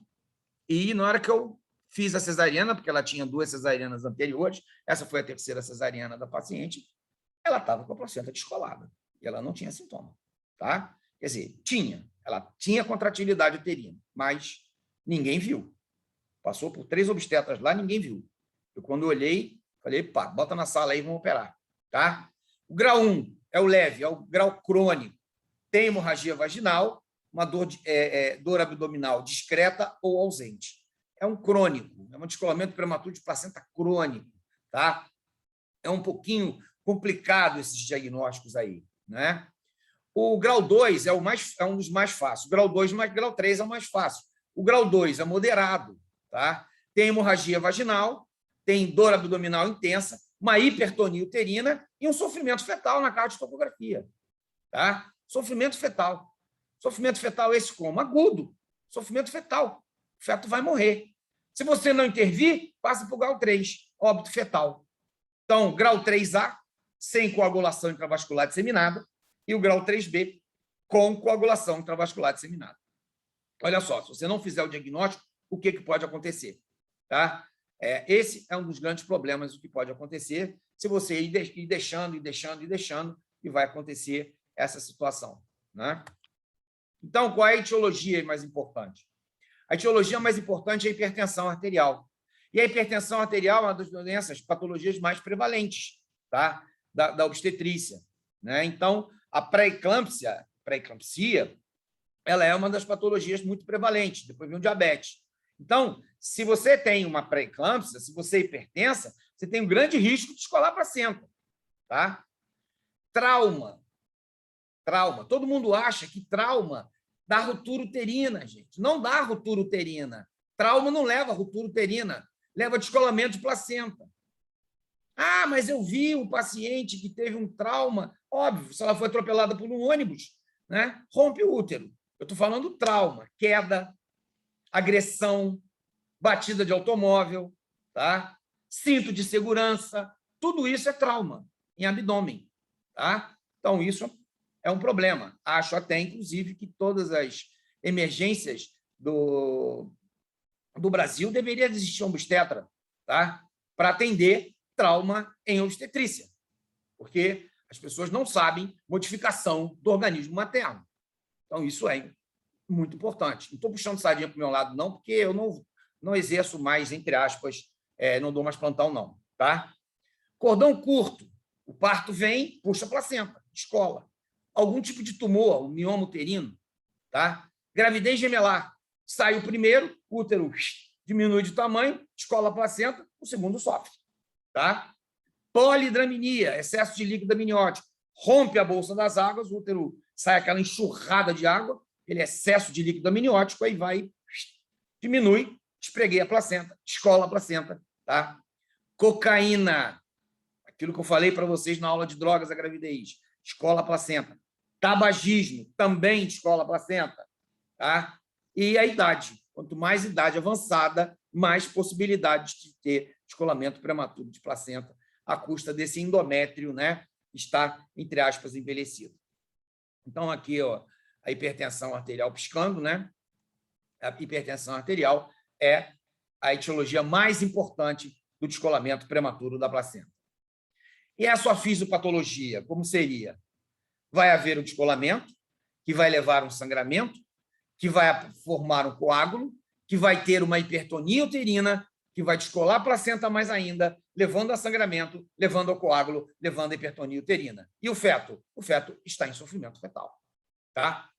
E na hora que eu fiz a cesariana, porque ela tinha 2 cesarianas anteriores, essa foi a 3ª cesariana da paciente, ela estava com a placenta descolada, e ela não tinha sintoma. Tá? Quer dizer, ela tinha contratilidade uterina, mas ninguém viu. Passou por 3 obstetras lá, ninguém viu. Eu, quando olhei, falei, pá, bota na sala aí, vamos operar. Tá? O grau 1 é o leve, é o grau crônico. Tem hemorragia vaginal, uma dor abdominal discreta ou ausente. É um crônico, é um descolamento prematuro de placenta crônico. Tá? É um pouquinho complicado esses diagnósticos aí. Né? O grau 2 é um dos mais fáceis. O grau 2 mais o grau 3 é o mais fácil. O grau 2 é moderado. Tá? Tem hemorragia vaginal, tem dor abdominal intensa, uma hipertonia uterina e um sofrimento fetal na cardiotocografia. Tá? Sofrimento fetal. Sofrimento fetal esse como? Agudo. Sofrimento fetal. O feto vai morrer. Se você não intervir, passa para o grau 3, óbito fetal. Então, grau 3A, sem coagulação intravascular disseminada, e o grau 3B, com coagulação intravascular disseminada. Olha só, se você não fizer o diagnóstico, o que pode acontecer? Tá? Esse é um dos grandes problemas do que pode acontecer se você ir deixando, e vai acontecer essa situação. Né? Então, qual é a etiologia mais importante? A etiologia mais importante é a hipertensão arterial. E a hipertensão arterial é uma das doenças, patologias mais prevalentes, tá? da obstetrícia. Né? Então, a pré-eclâmpsia, ela é uma das patologias muito prevalentes, depois vem o diabetes. Então, se você tem uma pré-eclâmpsia, se você é hipertensa, você tem um grande risco de descolar a placenta. Tá? Trauma. Todo mundo acha que trauma dá ruptura uterina, gente. Não dá ruptura uterina. Trauma não leva a ruptura uterina, leva a descolamento de placenta. Mas eu vi um paciente que teve um trauma. Óbvio, se ela foi atropelada por um ônibus, né, rompe o útero. Eu estou falando trauma, queda, agressão, batida de automóvel, tá? Cinto de segurança, tudo isso é trauma em abdômen. Tá? Então, isso é um problema. Acho até, inclusive, que todas as emergências do Brasil deveria existir um obstetra, tá? Para atender trauma em obstetrícia, porque as pessoas não sabem modificação do organismo materno. Então, isso é muito importante. Não estou puxando sardinha para o meu lado, não, porque eu não exerço mais, entre aspas, não dou mais plantão, não. Tá? Cordão curto, o parto vem, puxa a placenta, descola. Algum tipo de tumor, o mioma uterino. Tá? Gravidez gemelar, sai o primeiro, o útero diminui de tamanho, descola a placenta, o segundo sofre. Tá? Polidramnia, excesso de líquido amniótico, rompe a bolsa das águas, o útero sai aquela enxurrada de água, aquele excesso de líquido amniótico, aí vai, diminui, espreguei a placenta, descola a placenta. Tá? Cocaína, aquilo que eu falei para vocês na aula de drogas da gravidez, descola a placenta. Tabagismo, também descola a placenta. Tá? E a idade, Quanto mais idade avançada, mais possibilidades de ter descolamento prematuro de placenta à custa desse endométrio, né, está, entre aspas, envelhecido. Então, aqui, ó, a hipertensão arterial piscando, né? A hipertensão arterial é a etiologia mais importante do descolamento prematuro da placenta. E a sua fisiopatologia, como seria? Vai haver um descolamento, que vai levar a um sangramento, que vai formar um coágulo, que vai ter uma hipertonia uterina, que vai descolar a placenta mais ainda, levando a sangramento, levando ao coágulo, levando a hipertonia uterina. E o feto? O feto está em sofrimento fetal. Tá?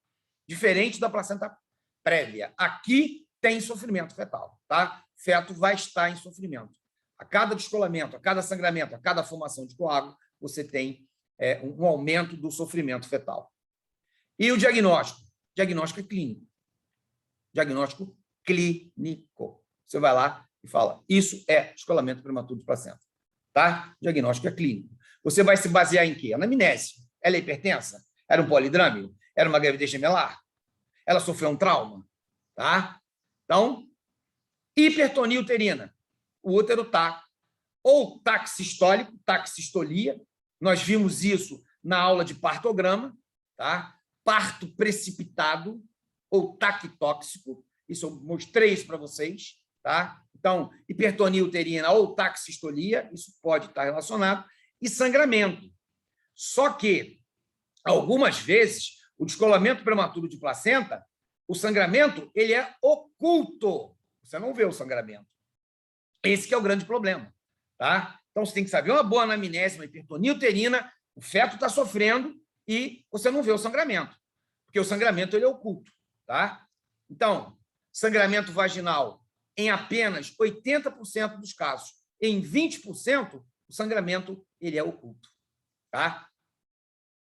Diferente da placenta prévia. Aqui tem sofrimento fetal. Tá? O feto vai estar em sofrimento. A cada descolamento, a cada sangramento, a cada formação de coágulo, você tem um aumento do sofrimento fetal. E o diagnóstico? Diagnóstico é clínico. Diagnóstico clínico. Você vai lá e fala, isso é descolamento prematuro de placenta. Tá? Diagnóstico é clínico. Você vai se basear em quê? Anamnese. Ela é hipertensa? Era um polidrâmico? Era uma gravidez gemelar? Ela sofreu um trauma? Tá? Então, hipertonia uterina. O útero está ou taxistólico, taxistolia. Nós vimos isso na aula de partograma, tá? Parto precipitado ou taquitóxico. Isso eu mostrei isso para vocês. Tá? Então, hipertonia uterina ou taxistolia, isso pode estar relacionado, e sangramento. Só que, algumas vezes, o descolamento prematuro de placenta, o sangramento ele é oculto. Você não vê o sangramento. Esse que é o grande problema. Tá? Então, você tem que saber uma boa anamnese, uma hipertonia uterina, o feto está sofrendo e você não vê o sangramento, porque o sangramento ele é oculto. Tá? Então, sangramento vaginal, em apenas 80% dos casos. Em 20%, o sangramento ele é oculto. Tá?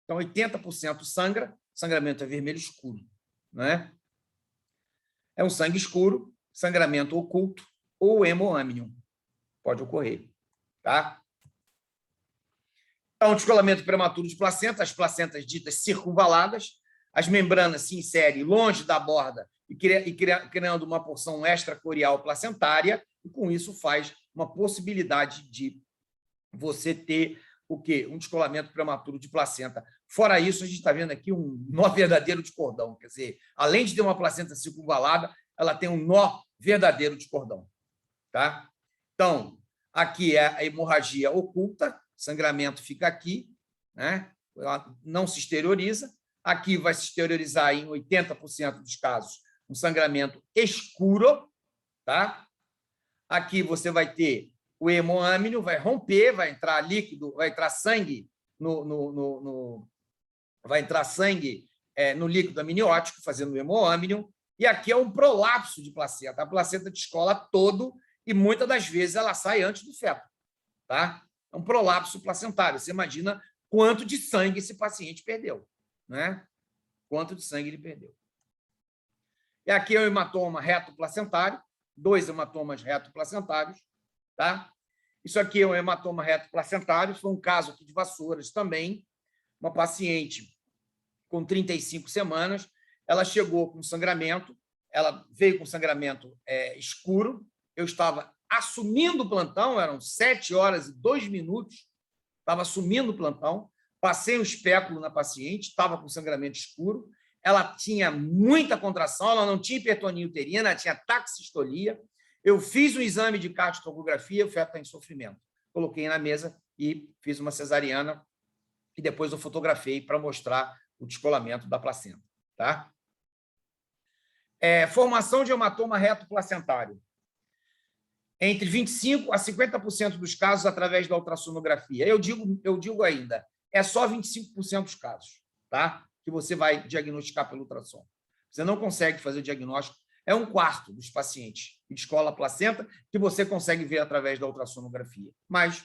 Então, 80% sangra, sangramento é vermelho escuro. Né? É um sangue escuro, sangramento oculto ou hemoâmnion. Pode ocorrer. Tá? Então, descolamento prematuro de placenta, as placentas ditas circunvaladas, as membranas se inserem longe da borda e criando uma porção extracorial placentária, e com isso faz uma possibilidade de você ter o quê? Um descolamento prematuro de placenta. Fora isso, a gente está vendo aqui um nó verdadeiro de cordão, quer dizer, além de ter uma placenta circunvalada, ela tem um nó verdadeiro de cordão. Tá? Então, aqui é a hemorragia oculta, sangramento fica aqui, né? Ela não se exterioriza. Aqui vai se exteriorizar em 80% dos casos um sangramento escuro, tá? Aqui você vai ter o hemoâmnio, vai romper, vai entrar líquido, vai entrar sangue vai entrar sangue no líquido amniótico, fazendo o hemoâmnio, e aqui é um prolapso de placenta. A placenta descola todo e muitas das vezes ela sai antes do feto, tá? É um prolapso placentário. Você imagina quanto de sangue esse paciente perdeu, né? Quanto de sangue ele perdeu. E aqui é o hematoma reto-placentário, 2 hematomas reto-placentários, tá? Isso aqui é um hematoma reto-placentário, foi um caso aqui de Vassouras também, uma paciente com 35 semanas, ela chegou com sangramento, ela veio com sangramento escuro, eu estava assumindo o plantão, eram 7h02, estava assumindo o plantão, passei um espéculo na paciente, estava com sangramento escuro, ela tinha muita contração, ela não tinha hipertonia uterina, ela tinha taxistolia. Eu fiz um exame de cardiotocografia, o feto está em sofrimento. Coloquei na mesa e fiz uma cesariana e depois eu fotografei para mostrar o descolamento da placenta. Tá? Formação de hematoma reto placentário. Entre 25% a 50% dos casos através da ultrassonografia. Eu digo ainda, é só 25% dos casos, tá? Que você vai diagnosticar pelo ultrassom. Você não consegue fazer o diagnóstico, é 1/4 dos pacientes que descola a placenta que você consegue ver através da ultrassonografia. Mas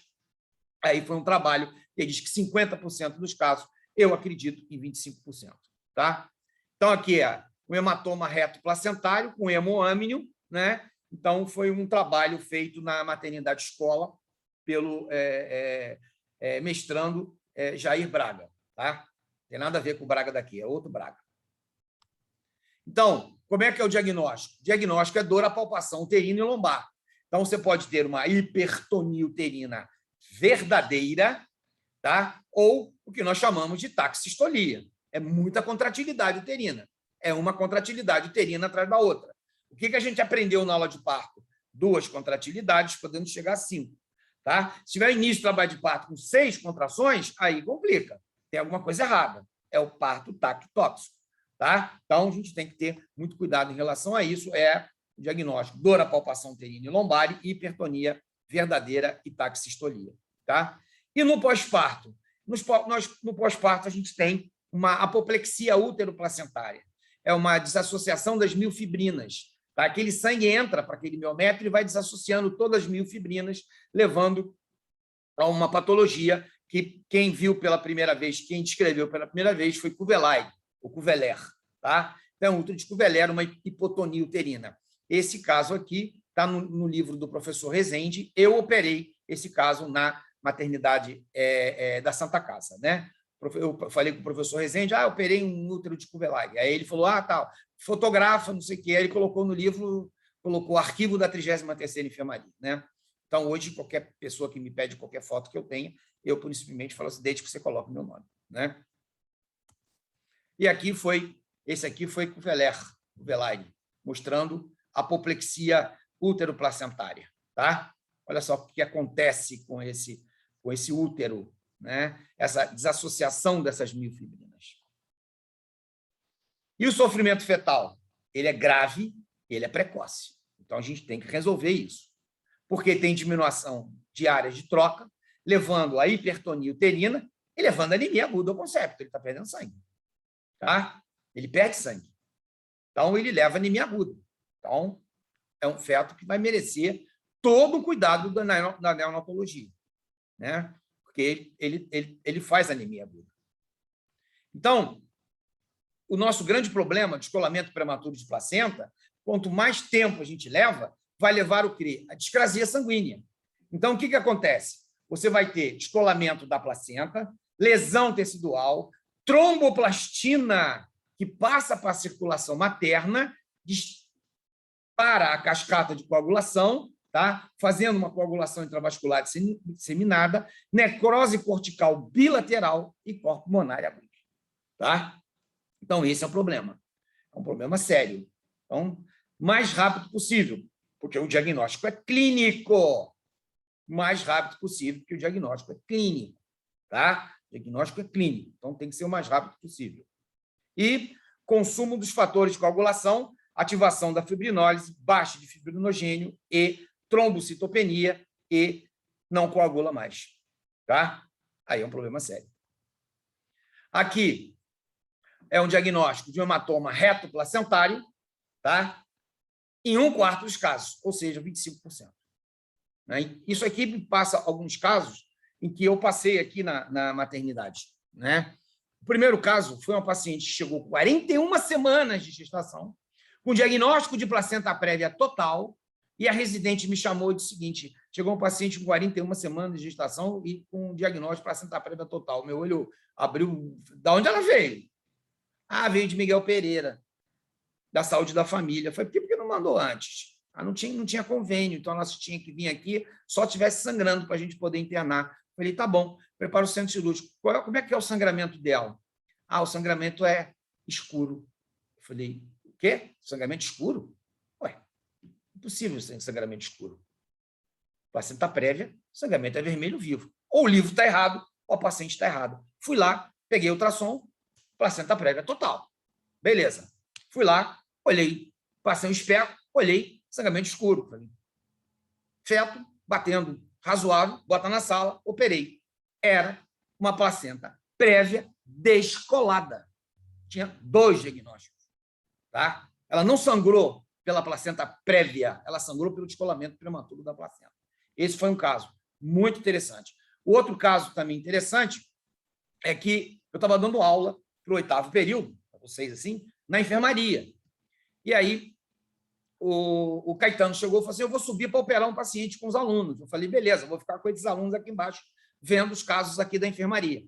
aí foi um trabalho que diz que 50% dos casos, eu acredito em 25%. Tá? Então, aqui é o hematoma reto placentário com hemoâmnio, né? Então, foi um trabalho feito na maternidade escola pelo mestrando Jair Braga. Tá? Não tem nada a ver com o Braga daqui, é outro Braga. Então, como é que é o diagnóstico? O diagnóstico é dor à palpação uterina e lombar. Então, você pode ter uma hipertonia uterina verdadeira, tá? Ou o que nós chamamos de taxistolia. É muita contratilidade uterina. É uma contratilidade uterina atrás da outra. O que a gente aprendeu na aula de parto? 2 contratilidades, podendo chegar a 5. Tá? Se tiver início do trabalho de parto com 6 contrações, aí complica. Tem alguma coisa errada. É o parto taquitóxico. Tá? Então, a gente tem que ter muito cuidado em relação a isso. É o diagnóstico: dor à palpação uterina e lombar, hipertonia verdadeira e taxistolia. Tá? E no pós-parto? No pós-parto, a gente tem uma apoplexia útero-placentária. É uma desassociação das miofibrinas. Tá? Aquele sangue entra para aquele miométrio e vai desassociando todas as miofibrinas, levando a uma patologia que quem viu pela primeira vez, quem descreveu pela primeira vez foi Kuvelay, o Kuveler. Tá? Então, útero de Kuveler, uma hipotonia uterina. Esse caso aqui está no livro do professor Rezende. Eu operei esse caso na maternidade da Santa Casa, né? Eu falei com o professor Rezende, eu operei um útero de Kuvelay. Aí ele falou, tal, fotografa, não sei o quê. Aí ele colocou no livro, colocou o arquivo da 33ª enfermaria, né? Então, hoje, qualquer pessoa que me pede qualquer foto que eu tenha, eu, simplesmente, falo assim, desde que você coloque o meu nome, né? E esse aqui foi Kuvelay, mostrando apoplexia útero-placentária, tá? Olha só o que acontece com esse útero, né? Essa desassociação dessas miofibrinas. E o sofrimento fetal? Ele é grave, ele é precoce. Então, a gente tem que resolver isso. Porque tem diminuição de áreas de troca, levando a hipertonia uterina e levando a anemia aguda ao concepto. Ele está perdendo sangue. Tá? Ele perde sangue. Então, ele leva a anemia aguda. Então, é um feto que vai merecer todo o cuidado da neonatologia, né? Porque ele faz anemia aguda. Então, o nosso grande problema de descolamento prematuro de placenta, quanto mais tempo a gente leva, vai levar o quê? A discrasia sanguínea. Então, o que acontece? Você vai ter descolamento da placenta, lesão tecidual, tromboplastina, que passa para a circulação materna, para a cascata de coagulação, tá? Fazendo uma coagulação intravascular disseminada, necrose cortical bilateral e corpo pulmonar agudo. Tá? Então, esse é o problema. É um problema sério. Então, mais rápido possível, porque o diagnóstico é clínico. Mais rápido possível, porque o diagnóstico é clínico. Tá? O diagnóstico é clínico, então tem que ser o mais rápido possível. E consumo dos fatores de coagulação, ativação da fibrinólise, baixa de fibrinogênio e trombocitopenia e não coagula mais. Tá? Aí é um problema sério. Aqui é um diagnóstico de um hematoma reto-placentário, tá? Em 1/4 dos casos, ou seja, 25%. Né? Isso aqui me passa alguns casos em que eu passei aqui na maternidade. Né? O primeiro caso foi uma paciente que chegou com 41 semanas de gestação, com diagnóstico de placenta prévia total, e a residente me chamou e disse o seguinte: chegou um paciente com 41 semanas de gestação e com diagnóstico de placenta prévia total. Meu olho abriu. Da onde ela veio? Veio de Miguel Pereira, da Saúde da Família. Foi por que não mandou antes? Não tinha convênio, então ela tinha que vir aqui só tivesse sangrando para a gente poder internar. Falei, tá bom, prepara o centro cirúrgico. Como é que é o sangramento dela? O sangramento é escuro. Eu falei, o quê? Sangramento escuro? Ué, impossível sem sangramento escuro. Placenta prévia, sangramento é vermelho vivo. Ou o livro está errado, ou a paciente está errada. Fui lá, peguei o ultrassom, placenta prévia total. Beleza. Fui lá, olhei, passei um espelho, olhei, sangramento escuro. Falei, feto, batendo, razoável, bota na sala, operei. Era uma placenta prévia descolada. Tinha 2 diagnósticos. Tá? Ela não sangrou pela placenta prévia, ela sangrou pelo descolamento prematuro da placenta. Esse foi um caso muito interessante. O outro caso também interessante é que eu estava dando aula para o 8º período, para vocês assim, na enfermaria. E aí o Caetano chegou e falou assim, eu vou subir para operar um paciente com os alunos. Eu falei, beleza, vou ficar com esses alunos aqui embaixo, vendo os casos aqui da enfermaria.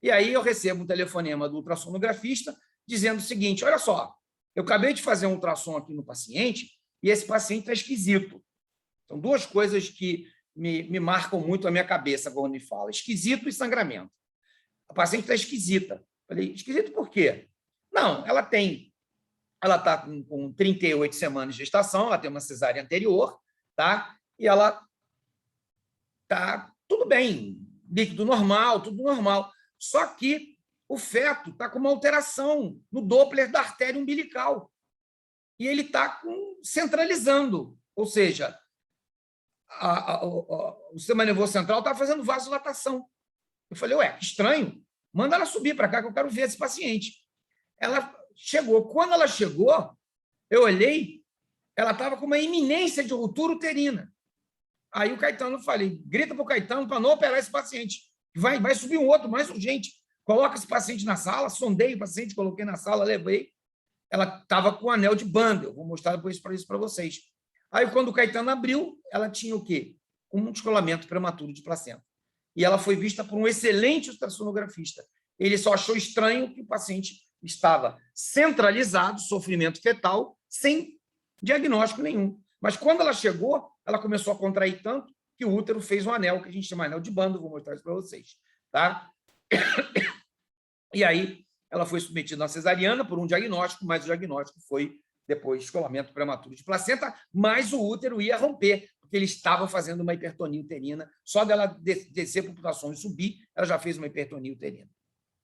E aí eu recebo um telefonema do ultrassonografista dizendo o seguinte, olha só, Eu acabei de fazer um ultrassom aqui no paciente e esse paciente está esquisito. São duas coisas que me marcam muito a minha cabeça quando me fala. Esquisito e sangramento. A paciente está esquisita. Falei, esquisito por quê? Não, ela está com 38 semanas de gestação, ela tem uma cesárea anterior, tá? E ela está tudo bem, líquido normal, tudo normal. Só que o feto está com uma alteração no Doppler da artéria umbilical. E ele está centralizando, ou seja, o sistema nervoso central está fazendo vasodilatação. Eu falei, ué, que estranho, manda ela subir para cá que eu quero ver esse paciente. Ela chegou. Quando ela chegou, eu olhei, ela estava com uma iminência de ruptura uterina. Aí o Caetano, falei, grita para o Caetano para não operar esse paciente. Vai subir um outro mais urgente. Coloca esse paciente na sala, sondei o paciente, coloquei na sala, levei. Ela estava com um anel de Bandel. Vou mostrar depois isso para vocês. Aí, quando o Caetano abriu, ela tinha o quê? Um descolamento prematuro de placenta. E ela foi vista por um excelente ultrassonografista. Ele só achou estranho que o paciente estava centralizado, sofrimento fetal, sem diagnóstico nenhum. Mas, quando ela chegou, ela começou a contrair tanto que o útero fez um anel, que a gente chama anel de Bandel. Vou mostrar isso para vocês. Tá? E aí, ela foi submetida a uma cesariana por um diagnóstico, mas o diagnóstico foi depois descolamento prematuro de placenta, mas o útero ia romper, porque ele estava fazendo uma hipertonia uterina. Só dela descer para o ultrassom e subir, ela já fez uma hipertonia uterina.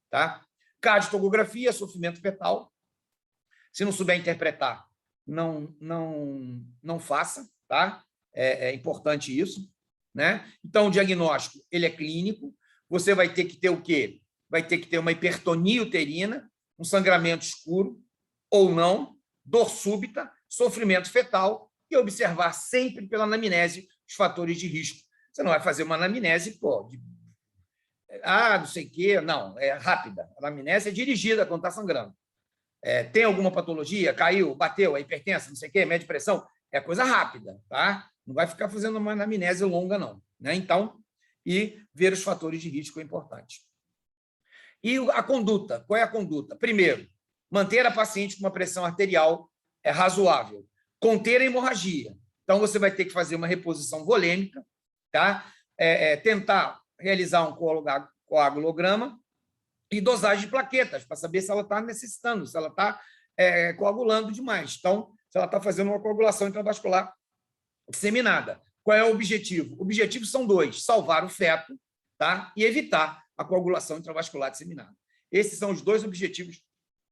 Tá? Cardiotogografia, sofrimento fetal. Se não souber interpretar, não faça. Tá? É importante isso. Né? Então, o diagnóstico ele é clínico. Você vai ter que ter o quê? Vai ter que ter uma hipertonia uterina, um sangramento escuro ou não, dor súbita, sofrimento fetal e observar sempre pela anamnese os fatores de risco. Você não vai fazer uma anamnese, não sei o quê, não, é rápida. A anamnese é dirigida quando está sangrando. Tem alguma patologia? Caiu, bateu, é hipertensa, não sei o quê, média pressão? É coisa rápida, tá? Não vai ficar fazendo uma anamnese longa, não. Né? Então, e ver os fatores de risco é importante. E a conduta, qual é a conduta? Primeiro, manter a paciente com uma pressão arterial razoável, conter a hemorragia. Então, você vai ter que fazer uma reposição volêmica, tá? Tentar realizar um coagulograma e dosagem de plaquetas, para saber se ela está necessitando, se ela está coagulando demais. Então, se ela está fazendo uma coagulação intravascular disseminada. Qual é o objetivo? O objetivo são dois: salvar o feto, tá? E evitar a coagulação intravascular disseminada. Esses são os dois objetivos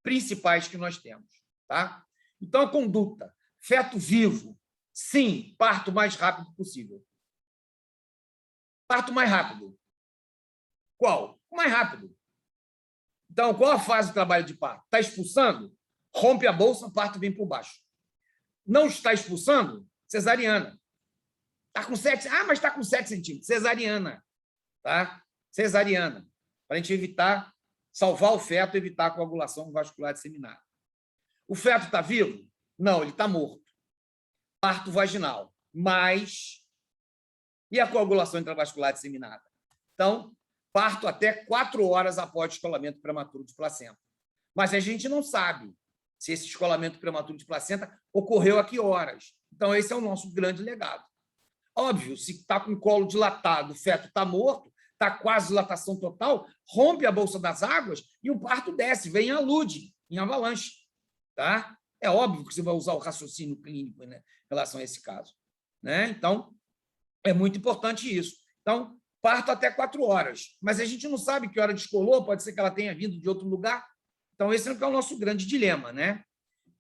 principais que nós temos. Tá? Então, a conduta. Feto vivo, sim, parto o mais rápido possível. Parto mais rápido. Qual? O mais rápido. Então, qual a fase do trabalho de parto? Está expulsando? Rompe a bolsa, o parto vem por baixo. Não está expulsando? Cesariana. Está com 7, mas está com 7 centímetros. Cesariana. Tá? Cesariana, para a gente evitar, salvar o feto, evitar a coagulação vascular disseminada. O feto está vivo? Não, ele está morto. Parto vaginal. Mas, e a coagulação intravascular disseminada? Então, parto até 4 horas após o descolamento prematuro de placenta. Mas a gente não sabe se esse descolamento prematuro de placenta ocorreu a que horas. Então, esse é o nosso grande legado. Óbvio, se está com o colo dilatado, o feto está morto, está quase dilatação total, rompe a bolsa das águas e o parto desce, vem em alude, em avalanche. Tá? É óbvio que você vai usar o raciocínio clínico, né, em relação a esse caso. Né? Então, é muito importante isso. Então, parto até 4 horas. Mas a gente não sabe que hora descolou, pode ser que ela tenha vindo de outro lugar. Então, esse é o nosso grande dilema. Né?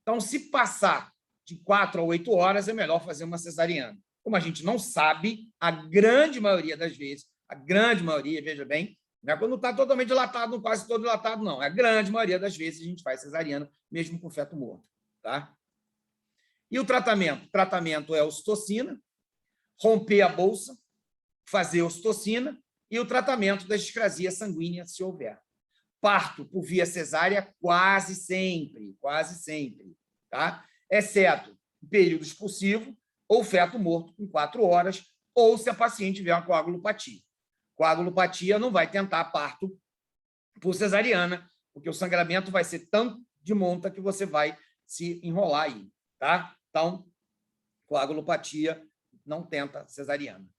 Então, se passar de 4 a 8 horas, é melhor fazer uma cesariana. Como a gente não sabe, a grande maioria das vezes, a grande maioria, veja bem, não é quando está totalmente dilatado, não quase todo dilatado, não. A grande maioria das vezes a gente faz cesariana, mesmo com feto morto. Tá? E o tratamento? O tratamento é ocitocina, romper a bolsa, fazer ocitocina e o tratamento da discrasia sanguínea, se houver. Parto por via cesárea quase sempre, tá? Exceto em período expulsivo ou feto morto com 4 horas, ou se a paciente tiver uma coagulopatia. Coagulopatia não vai tentar parto por cesariana, porque o sangramento vai ser tão de monta que você vai se enrolar aí, tá? Então, coagulopatia não tenta cesariana.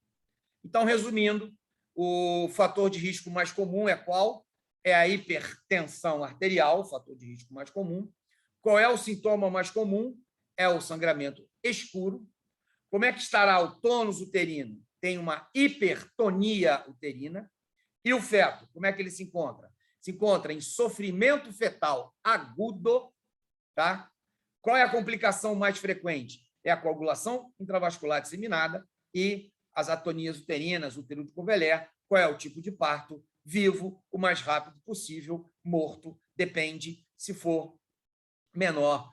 Então, resumindo, o fator de risco mais comum é qual? É a hipertensão arterial, o fator de risco mais comum. Qual é o sintoma mais comum? É o sangramento escuro. Como é que estará o tônus uterino? Tem uma hipertonia uterina. E o feto, como é que ele se encontra? Se encontra em sofrimento fetal agudo, tá? Qual é a complicação mais frequente? É a coagulação intravascular disseminada e as atonias uterinas, útero de Covelé. Qual é o tipo de parto? Vivo, o mais rápido possível, morto, depende. Se for menor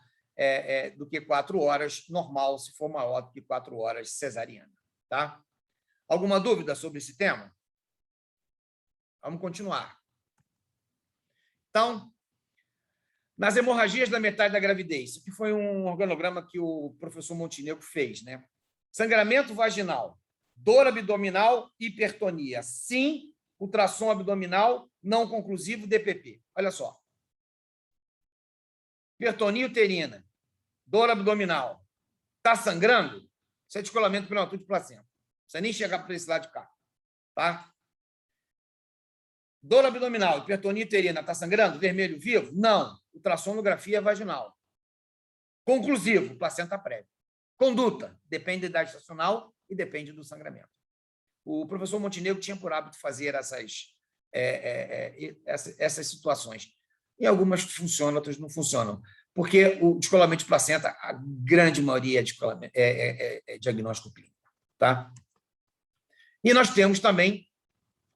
do que 4 horas, normal, se for maior do que 4 horas, cesariana. Tá? Alguma dúvida sobre esse tema? Vamos continuar. Então, nas hemorragias da metade da gravidez, isso aqui foi um organograma que o professor Montenegro fez, né? Sangramento vaginal, dor abdominal, hipertonia. Sim, ultrassom abdominal, não conclusivo, DPP. Olha só. Hipertonia uterina, dor abdominal. Está sangrando? Isso é descolamento prematuro de placenta. Não precisa nem chegar para esse lado de cá. Tá? Dor abdominal, hipertonia uterina, está sangrando? Vermelho vivo? Não. Ultrassonografia vaginal. Conclusivo, placenta prévia. Conduta, depende da idade estacional e depende do sangramento. O professor Montenegro tinha por hábito fazer essas situações. E algumas funcionam, outras não funcionam. Porque o descolamento de placenta, a grande maioria é diagnóstico clínico. Tá? E nós temos também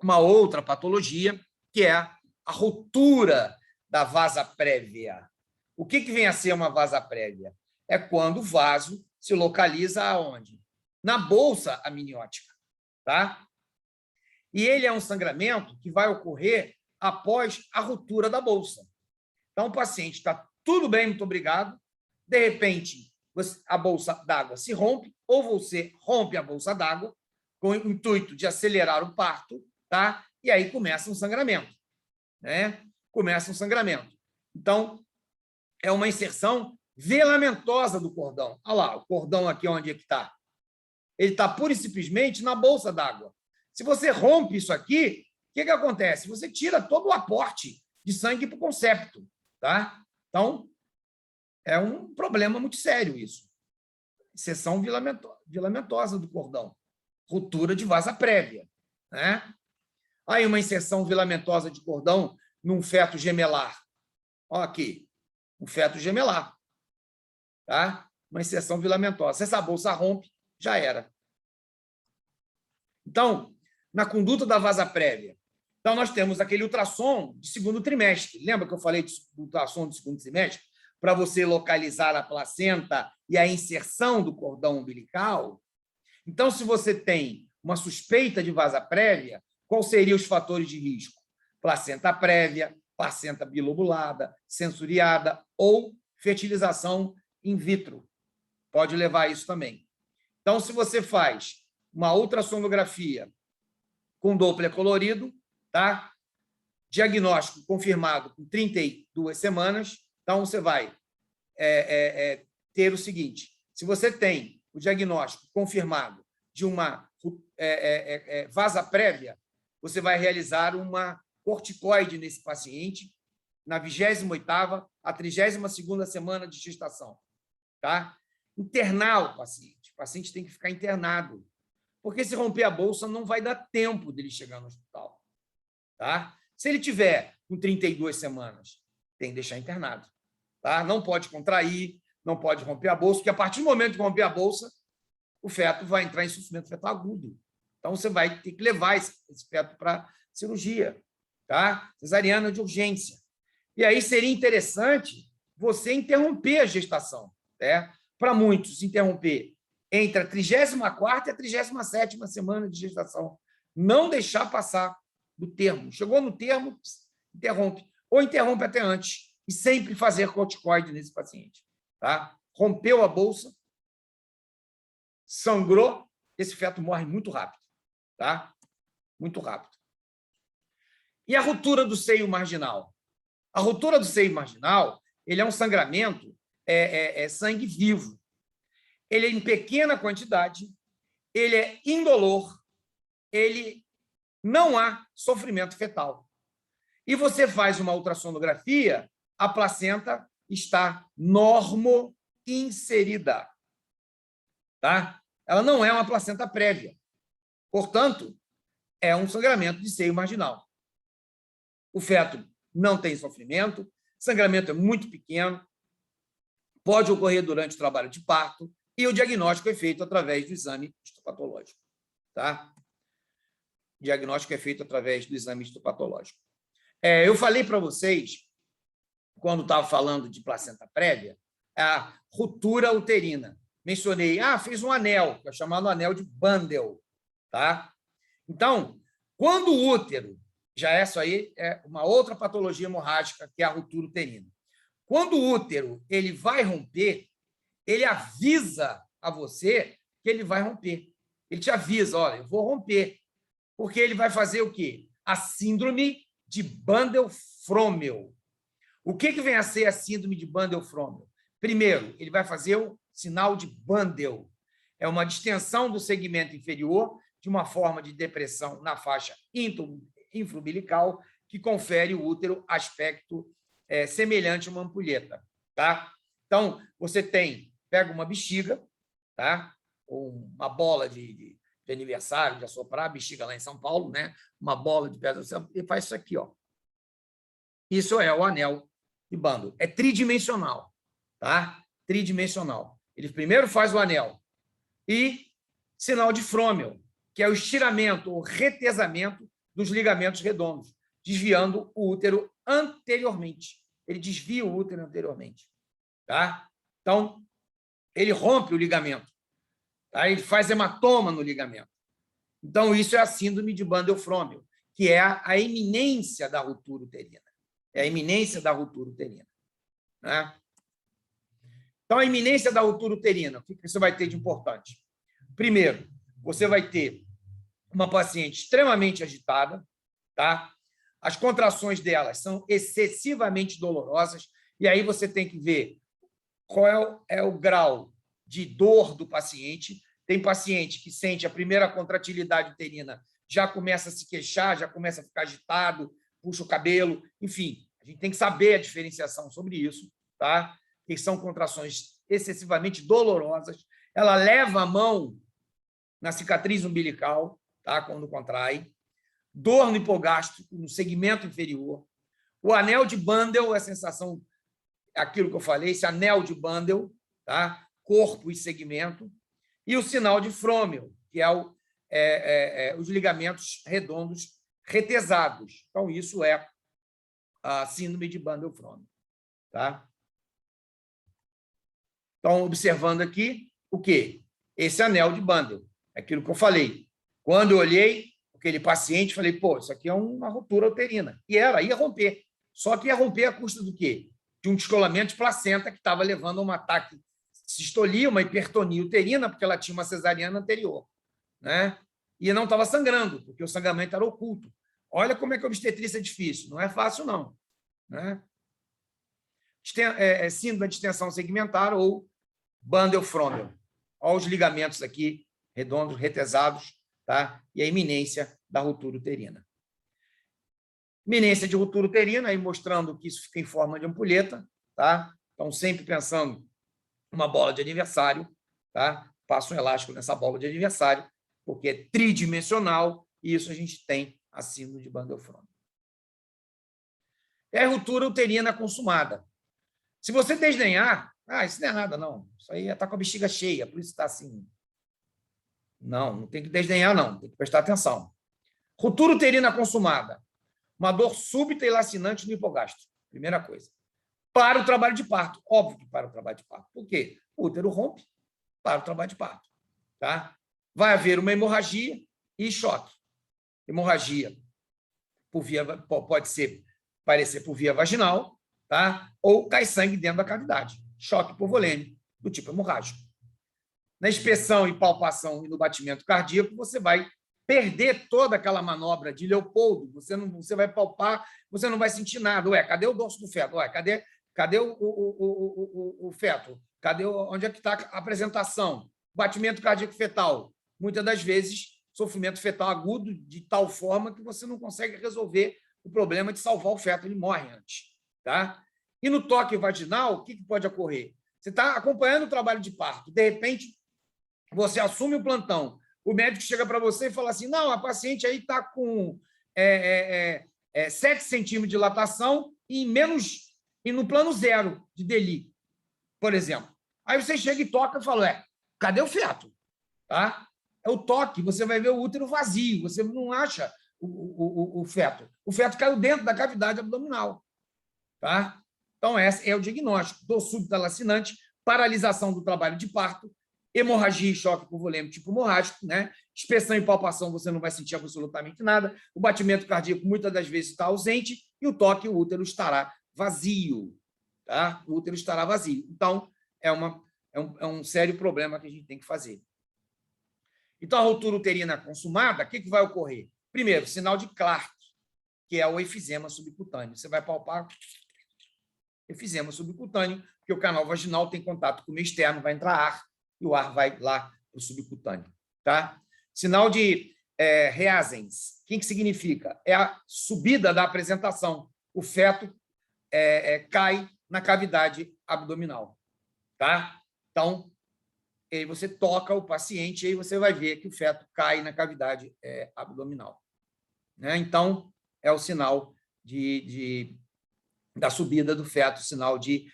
uma outra patologia, que é a ruptura da vasa prévia. O que vem a ser uma vasa prévia? É quando o vaso se localiza aonde? Na bolsa amniótica. Tá? E ele é um sangramento que vai ocorrer após a ruptura da bolsa. Então, o paciente está tudo bem, muito obrigado. De repente, a bolsa d'água se rompe, ou você rompe a bolsa d'água, com o intuito de acelerar o parto, tá? E aí começa um sangramento. Né? Começa um sangramento. Então, é uma inserção velamentosa do cordão. Olha lá, o cordão aqui onde é que está. Ele está pura e simplesmente na bolsa d'água. Se você rompe isso aqui, o que acontece? Você tira todo o aporte de sangue para o concepto. Tá? Então, é um problema muito sério isso. Inserção vilamentosa do cordão. Ruptura de vasa prévia. Né? Aí uma inserção vilamentosa de cordão num feto gemelar. Olha aqui, um feto gemelar. Tá? Uma inserção vilamentosa. Se essa bolsa rompe, já era. Então, na conduta da vasa prévia, então nós temos aquele ultrassom de segundo trimestre. Lembra que eu falei de ultrassom de segundo trimestre? Para você localizar a placenta e a inserção do cordão umbilical. Então, se você tem uma suspeita de vasa prévia, quais seriam os fatores de risco? Placenta prévia, placenta bilobulada, censuriada ou fertilização in vitro. Pode levar a isso também. Então, se você faz uma ultrassonografia com Doppler colorido, tá? Diagnóstico confirmado com 32 semanas, então você vai ter o seguinte: se você tem o diagnóstico confirmado de uma vasa prévia, você vai realizar uma corticoide nesse paciente na 28ª a 32ª semana de gestação. Tá? Internar o paciente tem que ficar internado, porque se romper a bolsa não vai dar tempo dele chegar no hospital. Tá? Se ele tiver com 32 semanas, tem que deixar internado. Tá? Não pode contrair, não pode romper a bolsa, porque a partir do momento de romper a bolsa, o feto vai entrar em sofrimento fetal agudo. Então, você vai ter que levar esse feto para cirurgia, tá? Cesariana de urgência. E aí seria interessante você interromper a gestação. Né? Para muitos, interromper entre a 34ª e a 37ª semana de gestação. Não deixar passar do termo. Chegou no termo, interrompe. Ou interrompe até antes. E sempre fazer corticoide nesse paciente. Tá? Rompeu a bolsa, sangrou, esse feto morre muito rápido. Tá? Muito rápido. E a ruptura do seio marginal? A ruptura do seio marginal, ele é um sangramento sangue vivo. Ele é em pequena quantidade, ele é indolor, ele não há sofrimento fetal. E você faz uma ultrassonografia, a placenta está normoinserida. Tá? Ela não é uma placenta prévia. Portanto, é um sangramento de seio marginal. O feto não tem sofrimento, o sangramento é muito pequeno, pode ocorrer durante o trabalho de parto e o diagnóstico é feito através do exame histopatológico. Tá? O diagnóstico é feito através do exame histopatológico. Eu falei para vocês, quando estava falando de placenta prévia, a ruptura uterina. Mencionei, fez um anel, que é chamado anel de Bandel. Tá? Então, quando o útero, isso aí é uma outra patologia hemorrágica, que é a ruptura uterina. Quando o útero ele vai romper, ele avisa a você que ele vai romper. Ele te avisa, olha, eu vou romper. Porque ele vai fazer o quê? A síndrome de Bandel-Frommel. O que vem a ser a síndrome de Bandel-Frommel? Primeiro, ele vai fazer o sinal de Bandel. É uma distensão do segmento inferior de uma forma de depressão na faixa infraumbilical que confere ao útero aspecto semelhante a uma ampulheta. Tá? Então, você pega uma bexiga, tá? Ou uma bola de aniversário, de assoprar a bexiga lá em São Paulo, né? Uma bola de pedra, e faz isso aqui. Ó. Isso é o anel de Bandel. É tridimensional. Tá? Tridimensional. Ele primeiro faz o anel e sinal de Frommel, que é o estiramento ou retesamento dos ligamentos redondos, desviando o útero anteriormente. Ele desvia o útero anteriormente. Tá? Então, ele rompe o ligamento. Tá? Ele faz hematoma no ligamento. Então, isso é a síndrome de Bandel-Frommel, que é a iminência da ruptura uterina. É a iminência da ruptura uterina. Né? Então, a iminência da ruptura uterina, o que você vai ter de importante? Primeiro, você vai ter uma paciente extremamente agitada, tá? As contrações delas são excessivamente dolorosas, e aí você tem que ver qual é o grau de dor do paciente. Tem paciente que sente a primeira contratilidade uterina, já começa a se queixar, já começa a ficar agitado, puxa o cabelo, enfim, a gente tem que saber a diferenciação sobre isso, tá? Que são contrações excessivamente dolorosas. Ela leva a mão na cicatriz umbilical, tá? Quando contrai. Dor no hipogástrico, no segmento inferior. O anel de Bandel, a sensação, aquilo que eu falei, esse anel de Bandel, tá? Corpo e segmento. E o sinal de Frommel, que é os ligamentos redondos retesados. Então, isso é a síndrome de Bandel-Frommel. Tá? Então, observando aqui, o quê? Esse anel de Bandel. Aquilo que eu falei. Quando eu olhei aquele paciente, falei, pô, isso aqui é uma ruptura uterina. E ia romper. Só que ia romper a custa do quê? De um descolamento de placenta que estava levando a um ataque de sistolia, uma hipertonia uterina, porque ela tinha uma cesariana anterior. Né? E não estava sangrando, porque o sangramento era oculto. Olha como é que a obstetrícia é difícil. Não é fácil, não. Né? Síndrome de distensão segmentar ou Bandel-Frommel. Olha os ligamentos aqui, redondos, retesados, tá? E a iminência da ruptura uterina. Iminência de ruptura uterina, aí mostrando que isso fica em forma de ampulheta, tá? Então, sempre pensando uma bola de aniversário, tá? Passa um elástico nessa bola de aniversário, porque é tridimensional, e isso a gente tem a síndrome de Bandel-Frommel. É a ruptura uterina consumada. Se você desdenhar, isso não é nada, não. Isso aí está com a bexiga cheia, por isso está assim. Não tem que desdenhar, não. Tem que prestar atenção. Ruptura uterina consumada. Uma dor súbita e lacinante no hipogástrico. Primeira coisa. Para o trabalho de parto. Óbvio que para o trabalho de parto. Por quê? O útero rompe para o trabalho de parto. Tá? Vai haver uma hemorragia e choque. Hemorragia pode parecer por via vaginal, tá? Ou cai sangue dentro da cavidade. Choque hipovolêmico do tipo hemorrágico. Na inspeção e palpação e no batimento cardíaco, você vai perder toda aquela manobra de Leopoldo. Você vai palpar, você não vai sentir nada. Cadê o dorso do feto? Cadê Cadê o feto? Cadê onde é que está a apresentação? Batimento cardíaco fetal. Muitas das vezes, sofrimento fetal agudo de tal forma que você não consegue resolver o problema de salvar o feto, ele morre antes. Tá? E no toque vaginal, o que pode ocorrer? Você está acompanhando o trabalho de parto, de repente, você assume o plantão, o médico chega para você e fala assim, não, a paciente aí está com 7 centímetros de dilatação e no plano 0 de DELI, por exemplo. Aí você chega e toca e fala, cadê o feto? Tá? É o toque, você vai ver o útero vazio, você não acha o feto. O feto caiu dentro da cavidade abdominal. Tá? Então, esse é o diagnóstico. Dor súbita lacinante, paralisação do trabalho de parto, hemorragia e choque por volêmico tipo hemorrágico, né? Inspeção e palpação, você não vai sentir absolutamente nada, o batimento cardíaco muitas das vezes está ausente e o toque, o útero estará vazio. Tá? O útero estará vazio. Então, é um sério problema que a gente tem que fazer. Então, a ruptura uterina consumada, o que vai ocorrer? Primeiro, sinal de Clark, que é o efizema subcutâneo. Você vai palpar efizema subcutâneo, porque o canal vaginal tem contato com o meio externo, vai entrar ar, e o ar vai lá para o subcutâneo. Tá? Sinal de Reasens, o que significa? É a subida da apresentação. O feto cai na cavidade abdominal. Tá? Então, aí você toca o paciente e aí você vai ver que o feto cai na cavidade abdominal. Né? Então, é o sinal da subida do feto, sinal de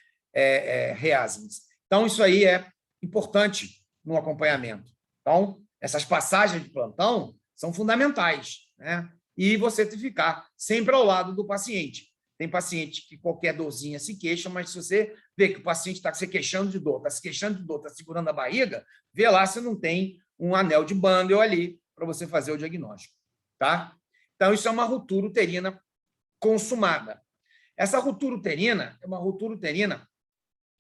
Reasens. Então, isso aí é importante no acompanhamento. Então, essas passagens de plantão são fundamentais, né? E você tem que ficar sempre ao lado do paciente. Tem paciente que qualquer dorzinha se queixa, mas se você vê que o paciente está se queixando de dor, está segurando a barriga, vê lá se não tem um anel de Bandel ali para você fazer o diagnóstico. Tá? Então, isso é uma ruptura uterina consumada. Essa ruptura uterina é uma ruptura uterina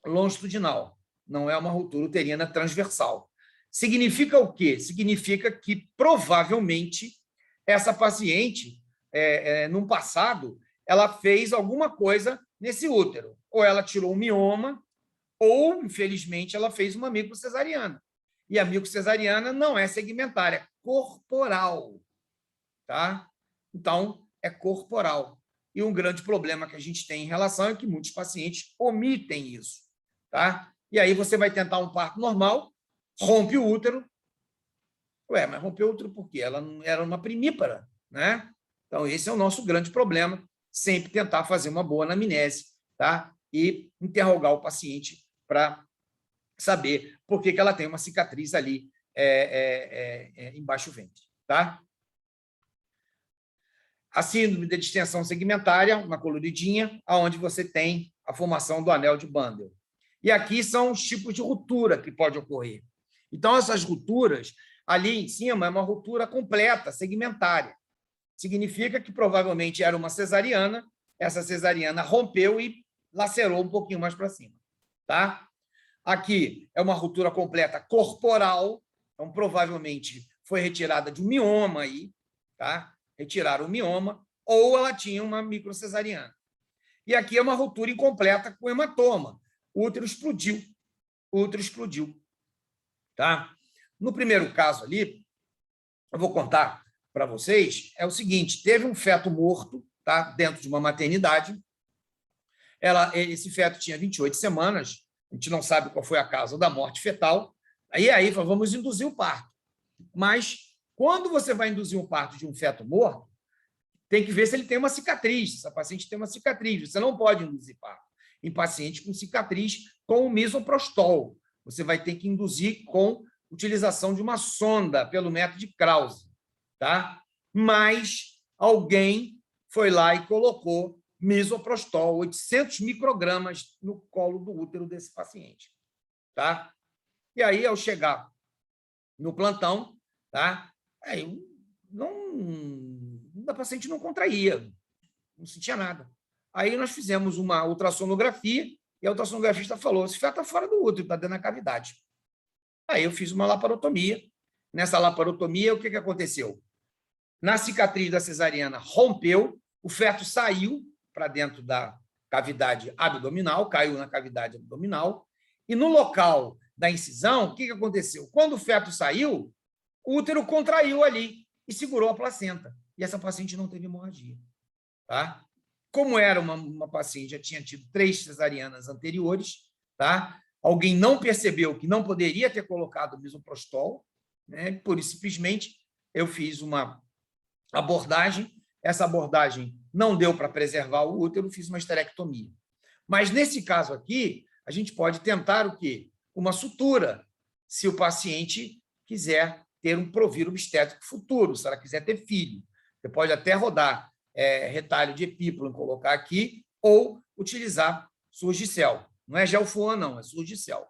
longitudinal, não é uma ruptura uterina transversal. Significa o quê? Significa que, provavelmente, essa paciente, no passado, ela fez alguma coisa nesse útero. Ou ela tirou um mioma, ou, infelizmente, ela fez uma microcesariana. E a microcesariana não é segmentária, é corporal. Tá? Então, é corporal. E um grande problema que a gente tem em relação é que muitos pacientes omitem isso. Tá? E aí você vai tentar um parto normal, rompe o útero. Mas rompeu o útero por quê? Ela não era uma primípara, né? Então, esse é o nosso grande problema, sempre tentar fazer uma boa anamnese, tá? E interrogar o paciente para saber por que ela tem uma cicatriz ali embaixo do ventre, tá? A síndrome de distensão segmentária, uma coloridinha, onde você tem a formação do anel de Bandel. E aqui são os tipos de ruptura que pode ocorrer. Então, essas rupturas, ali em cima, é uma ruptura completa, segmentária. Significa que provavelmente era uma cesariana, essa cesariana rompeu e lacerou um pouquinho mais para cima. Tá? Aqui é uma ruptura completa corporal, então provavelmente foi retirada de um mioma aí, tá? Retiraram o mioma, ou ela tinha uma microcesariana. E aqui é uma ruptura incompleta com hematoma. O útero explodiu. O útero explodiu. Tá? No primeiro caso ali, eu vou contar para vocês, é o seguinte, teve um feto morto, tá? Dentro de uma maternidade. Esse feto tinha 28 semanas, a gente não sabe qual foi a causa da morte fetal. Aí vamos induzir o parto. Mas, quando você vai induzir um parto de um feto morto, tem que ver se ele tem uma cicatriz, se essa paciente tem uma cicatriz. Você não pode induzir parto em paciente com cicatriz com o misoprostol. Você vai ter que induzir com utilização de uma sonda pelo método de Krause. Tá? Mas alguém foi lá e colocou misoprostol, 800 microgramas no colo do útero desse paciente. Tá? E aí, ao chegar no plantão, tá? Aí a paciente não contraía, não sentia nada. Aí nós fizemos uma ultrassonografia e a ultrassonografista falou, esse feto está fora do útero, está dentro da cavidade. Aí eu fiz uma laparotomia. Nessa laparotomia, o que aconteceu? Na cicatriz da cesariana, rompeu, o feto saiu para dentro da cavidade abdominal, caiu na cavidade abdominal, e no local da incisão, o que aconteceu? Quando o feto saiu, o útero contraiu ali e segurou a placenta. E essa paciente não teve hemorragia. Tá? Como era uma paciente, já tinha tido 3 cesarianas anteriores, tá? Alguém não percebeu que não poderia ter colocado misoprostol, né? Por isso, simplesmente, eu fiz uma abordagem. Essa abordagem não deu para preservar o útero, fiz uma esterectomia. Mas, nesse caso aqui, a gente pode tentar o quê? Uma sutura, se o paciente quiser ter um provir obstétrico futuro, se ela quiser ter filho. Você pode até rodar retalho de epíplon, colocar aqui, ou utilizar Surgicel. Não é Gelfuan, não, é Surgicel.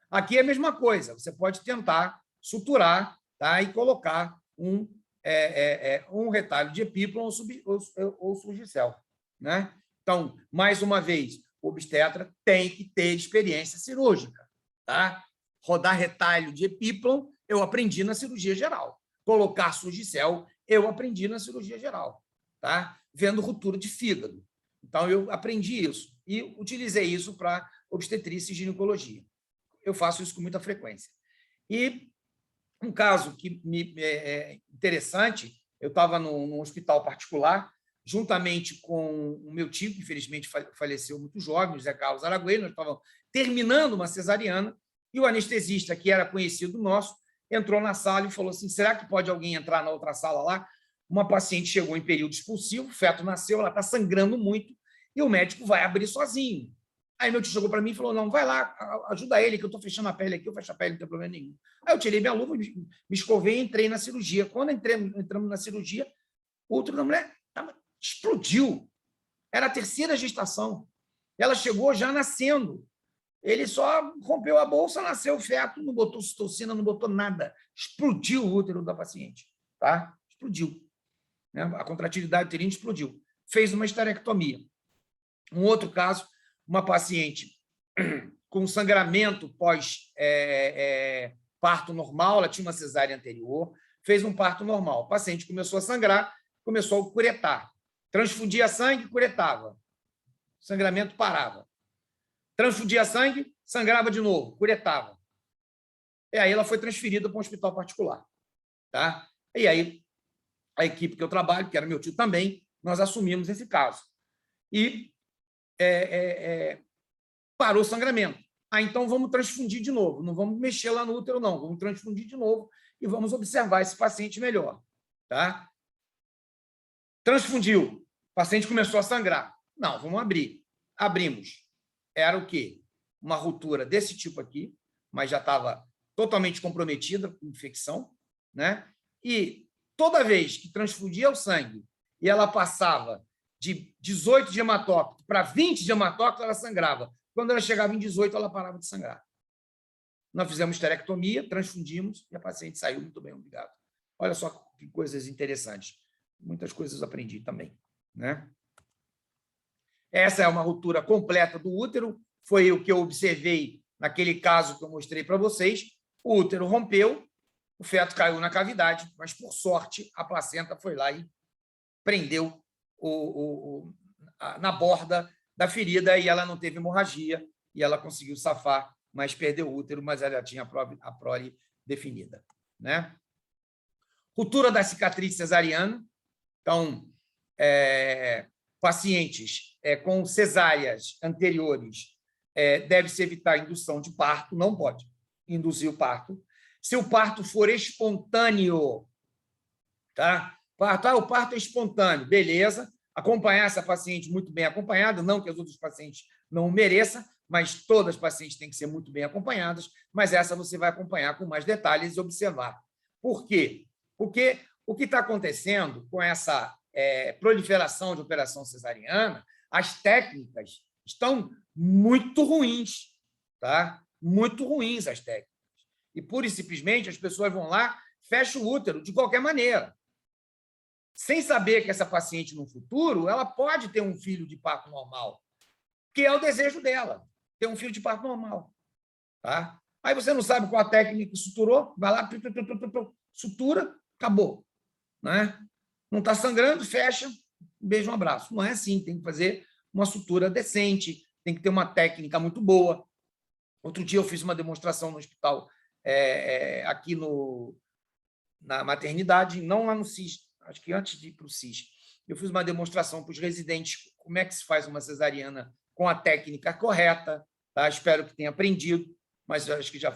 Aqui é a mesma coisa, você pode tentar suturar, tá? E colocar um retalho de epíplon ou Surgicel. Né? Então, mais uma vez, o obstetra tem que ter experiência cirúrgica. Tá? Rodar retalho de epíplon, eu aprendi na cirurgia geral. Colocar Surgicel, eu aprendi na cirurgia geral. Tá? Vendo ruptura de fígado. Então, eu aprendi isso e utilizei isso para obstetrícia e ginecologia. Eu faço isso com muita frequência. E um caso que é interessante, eu estava num hospital particular, juntamente com o meu tio, que infelizmente faleceu muito jovem, o Zé Carlos Aragueira, nós estávamos terminando uma cesariana, e o anestesista, que era conhecido nosso, entrou na sala e falou assim, será que pode alguém entrar na outra sala lá? Uma paciente chegou em período expulsivo, o feto nasceu, ela está sangrando muito, e o médico vai abrir sozinho. Aí meu tio chegou para mim e falou, não, vai lá, ajuda ele, que eu estou fechando a pele aqui, eu fecho a pele, não tem problema nenhum. Aí eu tirei minha luva, me escovei e entrei na cirurgia. Quando entramos na cirurgia, o útero da mulher explodiu. Era a 3ª gestação. Ela chegou já nascendo. Ele só rompeu a bolsa, nasceu o feto, não botou citocina, não botou nada. Explodiu o útero da paciente. Tá? Explodiu. A contratilidade uterina explodiu. Fez uma esterectomia. Um outro caso, uma paciente com sangramento pós-parto normal, ela tinha uma cesárea anterior, fez um parto normal. O paciente começou a sangrar, começou a curetar. Transfundia sangue, curetava. Sangramento parava. Transfundia sangue, sangrava de novo, curetava. E aí ela foi transferida para um hospital particular. Tá? E aí a equipe que eu trabalho, que era meu tio também, nós assumimos esse caso. E parou o sangramento. Então vamos transfundir de novo. Não vamos mexer lá no útero, não. Vamos transfundir de novo e vamos observar esse paciente melhor. Tá? Transfundiu. O paciente começou a sangrar. Não, vamos abrir. Abrimos. Era o quê? Uma ruptura desse tipo aqui, mas já estava totalmente comprometida com infecção, né? E toda vez que transfundia o sangue e ela passava de 18 de hematócrito para 20 de hematócrito, ela sangrava. Quando ela chegava em 18, ela parava de sangrar. Nós fizemos esterectomia, transfundimos e a paciente saiu muito bem, obrigado. Olha só que coisas interessantes. Muitas coisas eu aprendi também. Né? Essa é uma ruptura completa do útero, foi o que eu observei naquele caso que eu mostrei para vocês. O útero rompeu, o feto caiu na cavidade, mas, por sorte, a placenta foi lá e prendeu na borda da ferida e ela não teve hemorragia e ela conseguiu safar, mas perdeu o útero, mas ela tinha a prole definida. Né? Ruptura da cicatriz cesariana. Então, pacientes com cesáreas anteriores deve-se evitar a indução de parto, não pode induzir o parto. Se o parto for espontâneo, tá? O parto é espontâneo, beleza. Acompanhar essa paciente muito bem acompanhada, não que as outras pacientes não mereçam, mas todas as pacientes têm que ser muito bem acompanhadas, mas essa você vai acompanhar com mais detalhes e observar. Por quê? Porque o que está acontecendo com essa proliferação de operação cesariana, as técnicas estão muito ruins, tá? Muito ruins as técnicas. E, pura e simplesmente, as pessoas vão lá, fecham o útero de qualquer maneira. Sem saber que essa paciente, no futuro, ela pode ter um filho de parto normal, que é o desejo dela, ter um filho de parto normal. Tá? Aí você não sabe qual a técnica que suturou, vai lá, sutura, acabou. Né? Não está sangrando, fecha, beijo, um abraço. Não é assim, tem que fazer uma sutura decente, tem que ter uma técnica muito boa. Outro dia eu fiz uma demonstração no hospital, aqui na maternidade, não lá no CIS, acho que antes de ir para o CIS. Eu fiz uma demonstração para os residentes como é que se faz uma cesariana com a técnica correta, tá? Espero que tenha aprendido, mas acho que já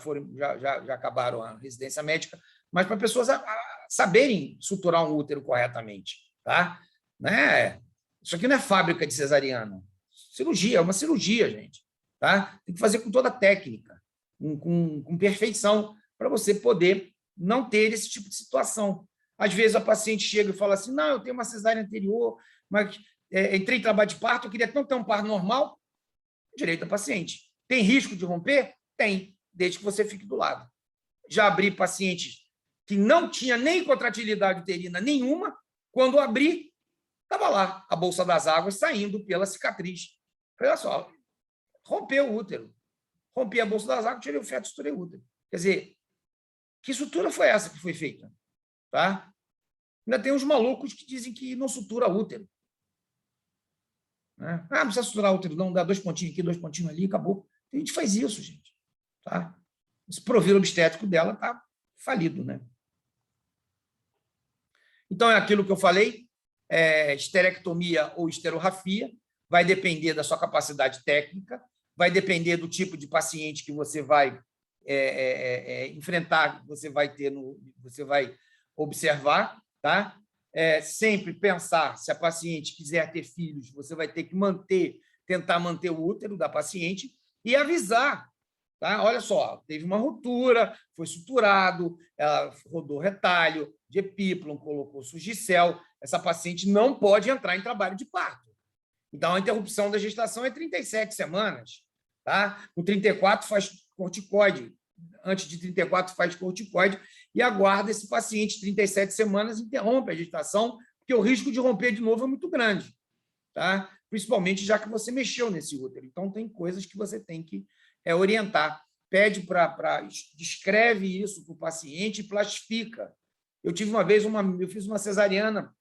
acabaram a residência médica, mas para pessoas saberem suturar um útero corretamente, tá? Né? Isso aqui não é fábrica de cesariana. Cirurgia, é uma cirurgia, gente. Tá? Tem que fazer com toda a técnica, com perfeição, para você poder não ter esse tipo de situação. Às vezes a paciente chega e fala assim, não, eu tenho uma cesárea anterior, mas entrei em trabalho de parto, eu queria tanto ter um parto normal. Direito da paciente. Tem risco de romper? Tem, desde que você fique do lado. Já abri pacientes que não tinha nem contratilidade uterina nenhuma, quando abri, estava lá a bolsa das águas saindo pela cicatriz. Olha só, rompeu o útero. Rompi a bolsa das águas, tirei o feto, estourei o útero. Quer dizer, que sutura foi essa que foi feita? Tá? Ainda tem uns malucos que dizem que não sutura útero. Né? Não precisa suturar útero, não, dá 2 pontinhos aqui, 2 pontinhos ali, acabou. A gente faz isso, gente. Tá? Esse proviro obstétrico dela está falido. Né? Então, é aquilo que eu falei, esterectomia ou esterorrafia, vai depender da sua capacidade técnica, vai depender do tipo de paciente que você vai enfrentar, você vai observar, tá? Sempre pensar, se a paciente quiser ter filhos, você vai ter que tentar manter o útero da paciente e avisar, tá? Olha só, teve uma ruptura, foi suturado, ela rodou retalho de epíplon, colocou surgicel, essa paciente não pode entrar em trabalho de parto. Então, a interrupção da gestação é 37 semanas. Tá? Com 34 faz corticoide. Antes de 34 faz corticoide e aguarda esse paciente 37 semanas, interrompe a gestação, porque o risco de romper de novo é muito grande. Tá? Principalmente já que você mexeu nesse útero. Então, tem coisas que você tem que orientar. Descreve isso para o paciente e plastifica. Eu tive uma vez, eu fiz uma cesariana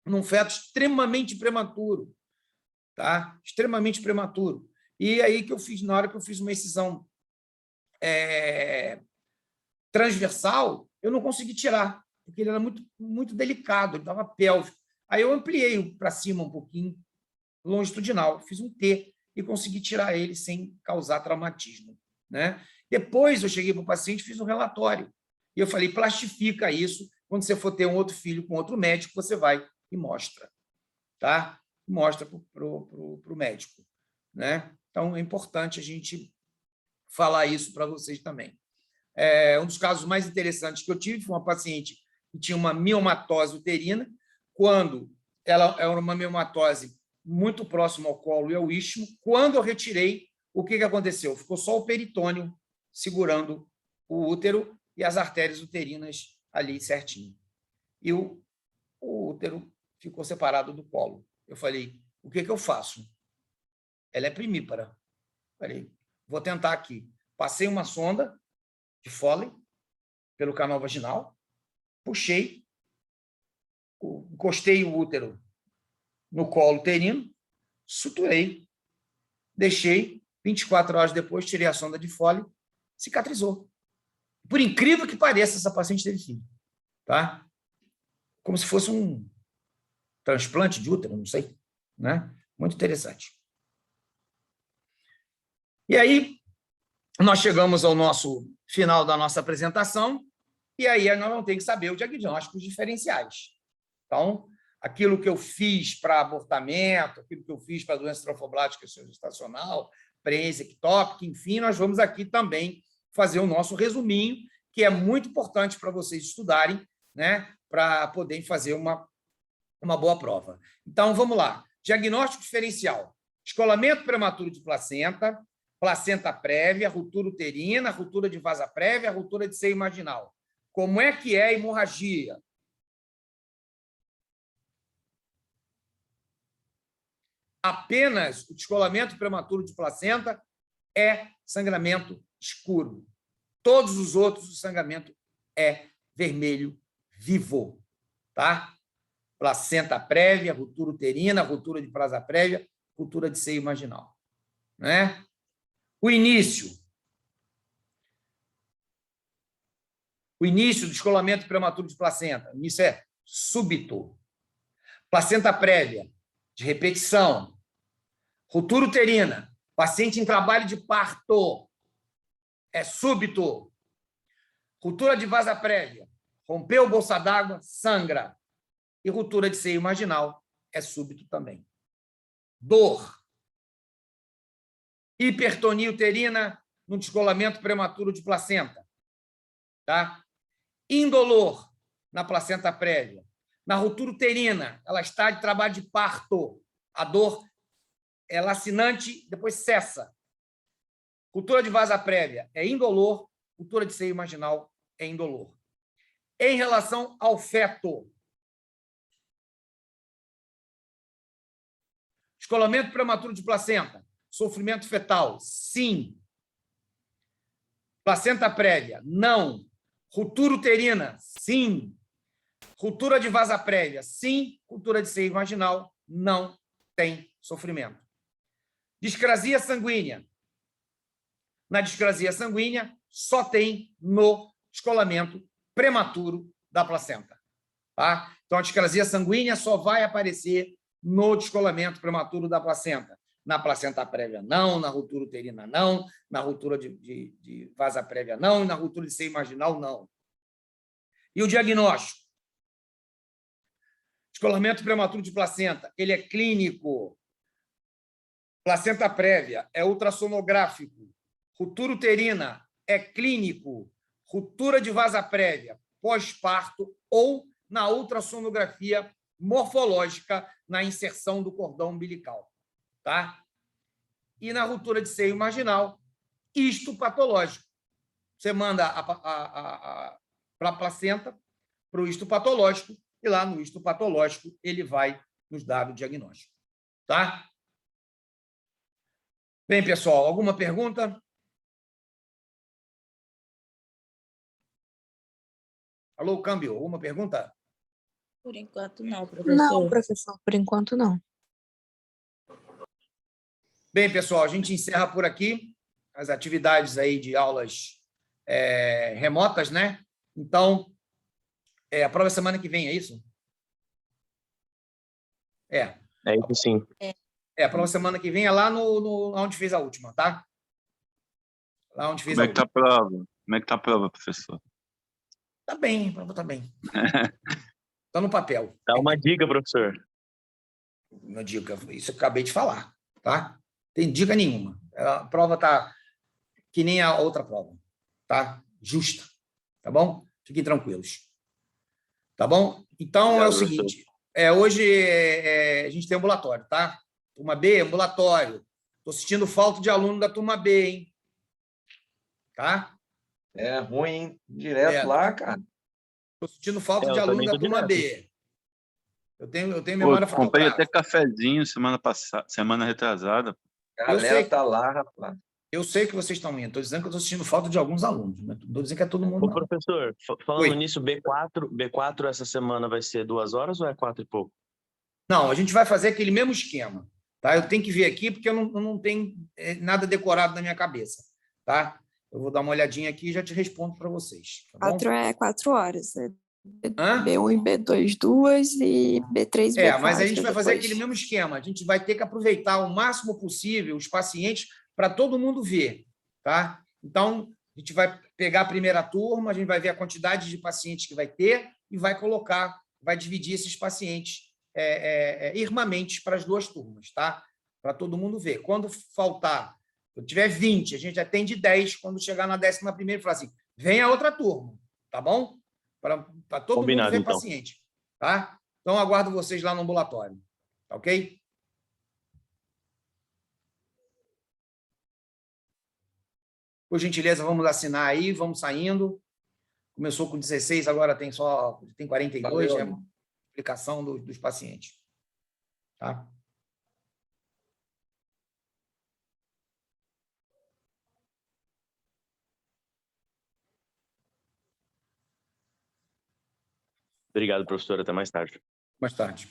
num feto extremamente prematuro. Tá? Extremamente prematuro. E aí que eu fiz, na hora que eu fiz uma incisão transversal, eu não consegui tirar, porque ele era muito, muito delicado, ele estava pélvico. Aí eu ampliei para cima um pouquinho, longitudinal, fiz um T e consegui tirar ele sem causar traumatismo. Né? Depois eu cheguei para o paciente e fiz um relatório. E eu falei, plastifica isso, quando você for ter um outro filho com outro médico, você vai e mostra. Tá? Mostra para o médico. Né? Então, é importante a gente falar isso para vocês também. Um dos casos mais interessantes que eu tive foi uma paciente que tinha uma miomatose uterina, quando ela era uma miomatose muito próxima ao colo e ao istmo. Quando eu retirei, o que aconteceu? Ficou só o peritônio segurando o útero e as artérias uterinas ali certinho. E o útero ficou separado do colo. Eu falei, o que eu faço? Ela é primípara. Falei, vou tentar aqui. Passei uma sonda de Foley pelo canal vaginal, puxei, encostei o útero no colo uterino, suturei, deixei, 24 horas depois, tirei a sonda de Foley, cicatrizou. Por incrível que pareça, essa paciente teve filho. Tá? Como se fosse um transplante de útero, não sei. Né? Muito interessante. E aí, nós chegamos ao nosso final da nossa apresentação, e aí nós vamos ter que saber o diagnóstico diferenciais. Então, aquilo que eu fiz para abortamento, aquilo que eu fiz para doença trofoblástica gestacional, presença ectópica, enfim, nós vamos aqui também fazer o nosso resuminho, que é muito importante para vocês estudarem, né, para poderem fazer uma boa prova. Então, vamos lá. Diagnóstico diferencial. Descolamento prematuro de placenta, placenta prévia, ruptura uterina, ruptura de vasa prévia, ruptura de seio marginal. Como é que é a hemorragia? Apenas o descolamento prematuro de placenta é sangramento escuro. Todos os outros, o sangramento é vermelho vivo. Tá? Placenta prévia, ruptura uterina, ruptura de vasa prévia, ruptura de seio marginal. Né? O início do descolamento prematuro de placenta. O início é súbito. Placenta prévia, de repetição. Ruptura uterina, paciente em trabalho de parto, é súbito. Ruptura de vasa prévia, rompeu bolsa d'água, sangra. E ruptura de seio marginal é súbito também. Dor. Hipertonia uterina no descolamento prematuro de placenta. Tá? Indolor na placenta prévia. Na ruptura uterina, ela está de trabalho de parto. A dor é lacinante, depois cessa. Ruptura de vasa prévia é indolor, ruptura de seio marginal é indolor. Em relação ao feto, descolamento prematuro de placenta, sofrimento fetal, sim. Placenta prévia, não. Ruptura uterina, sim. Ruptura de vasa prévia, sim. Ruptura de seio marginal, não tem sofrimento. Discrasia sanguínea. Na discrasia sanguínea, só tem no descolamento prematuro da placenta. Tá? Então, a discrasia sanguínea só vai aparecer no descolamento prematuro da placenta. Na placenta prévia, não. Na ruptura uterina, não. Na ruptura de vasa prévia, não. E na ruptura de seio marginal, não. E o diagnóstico? Descolamento prematuro de placenta, ele é clínico. Placenta prévia é ultrassonográfico. Ruptura uterina é clínico. Ruptura de vasa prévia, pós-parto ou na ultrassonografia morfológica na inserção do cordão umbilical. Tá? E na ruptura de seio marginal, histopatológico. Você manda para a placenta, para o histopatológico, e lá no histopatológico ele vai nos dar o diagnóstico. Tá? Bem, pessoal, alguma pergunta? Alô, câmbio, alguma pergunta? Por enquanto não, professor. Não, professor, por enquanto não. Bem, pessoal, a gente encerra por aqui as atividades aí de aulas remotas, né? Então, a prova é semana que vem, é isso? É isso sim. A prova semana que vem é lá onde fez a última, tá? Lá onde fez Como a é que tá a prova? Como é que tá a prova, professor? Tá bem, a prova tá bem. Tá no papel. Dá uma dica, professor. Uma dica, isso eu acabei de falar, tá? Tem dica nenhuma. A prova tá que nem a outra prova, tá? Justa, tá bom? Fiquem tranquilos. Tá bom? Então, Obrigado, é o seguinte, hoje a gente tem ambulatório, tá? Turma B, ambulatório. Estou sentindo falta de aluno da turma B, hein? Tá? É ruim, hein? Direto lá, cara. Estou sentindo falta de eu aluno também da tô turma direto. B. Eu tenho Pô, memória comprei até fotográfica. cafezinho semana retrasada. Eu sei. Galera tá lá, rapaz. Eu sei que vocês estão indo. Estou dizendo que eu estou sentindo falta de alguns alunos. Não estou dizendo que é todo mundo, Ô, não. professor, falando Oi. nisso, B4 essa semana vai ser 2 horas ou é 4 e pouco? Não, a gente vai fazer aquele mesmo esquema. Tá? Eu tenho que ver aqui, porque eu não tenho nada decorado na minha cabeça. Tá? Eu vou dar uma olhadinha aqui e já te respondo para vocês. Tá bom? 4 horas. Hã? B1 e B2, 2 e B3 e B4. Mas a gente vai fazer depois. aquele mesmo esquema. A gente vai ter que aproveitar o máximo possível os pacientes para todo mundo ver. Tá? Então, a gente vai pegar a primeira turma, a gente vai ver a quantidade de pacientes que vai ter e vai colocar, vai dividir esses pacientes irmamente para as duas turmas, tá? Para todo mundo ver. Quando faltar, se tiver 20, a gente atende 10, quando chegar na 11ª, falar assim, vem a outra turma, tá bom? Para todo Combinado, mundo ver então. paciente, tá? Então, aguardo vocês lá no ambulatório, tá ok? Por gentileza, vamos assinar aí, vamos saindo. Começou com 16, agora tem 42, Valeu, é explicação dos pacientes. Tá? Obrigado, professor. Até mais tarde. Mais tarde.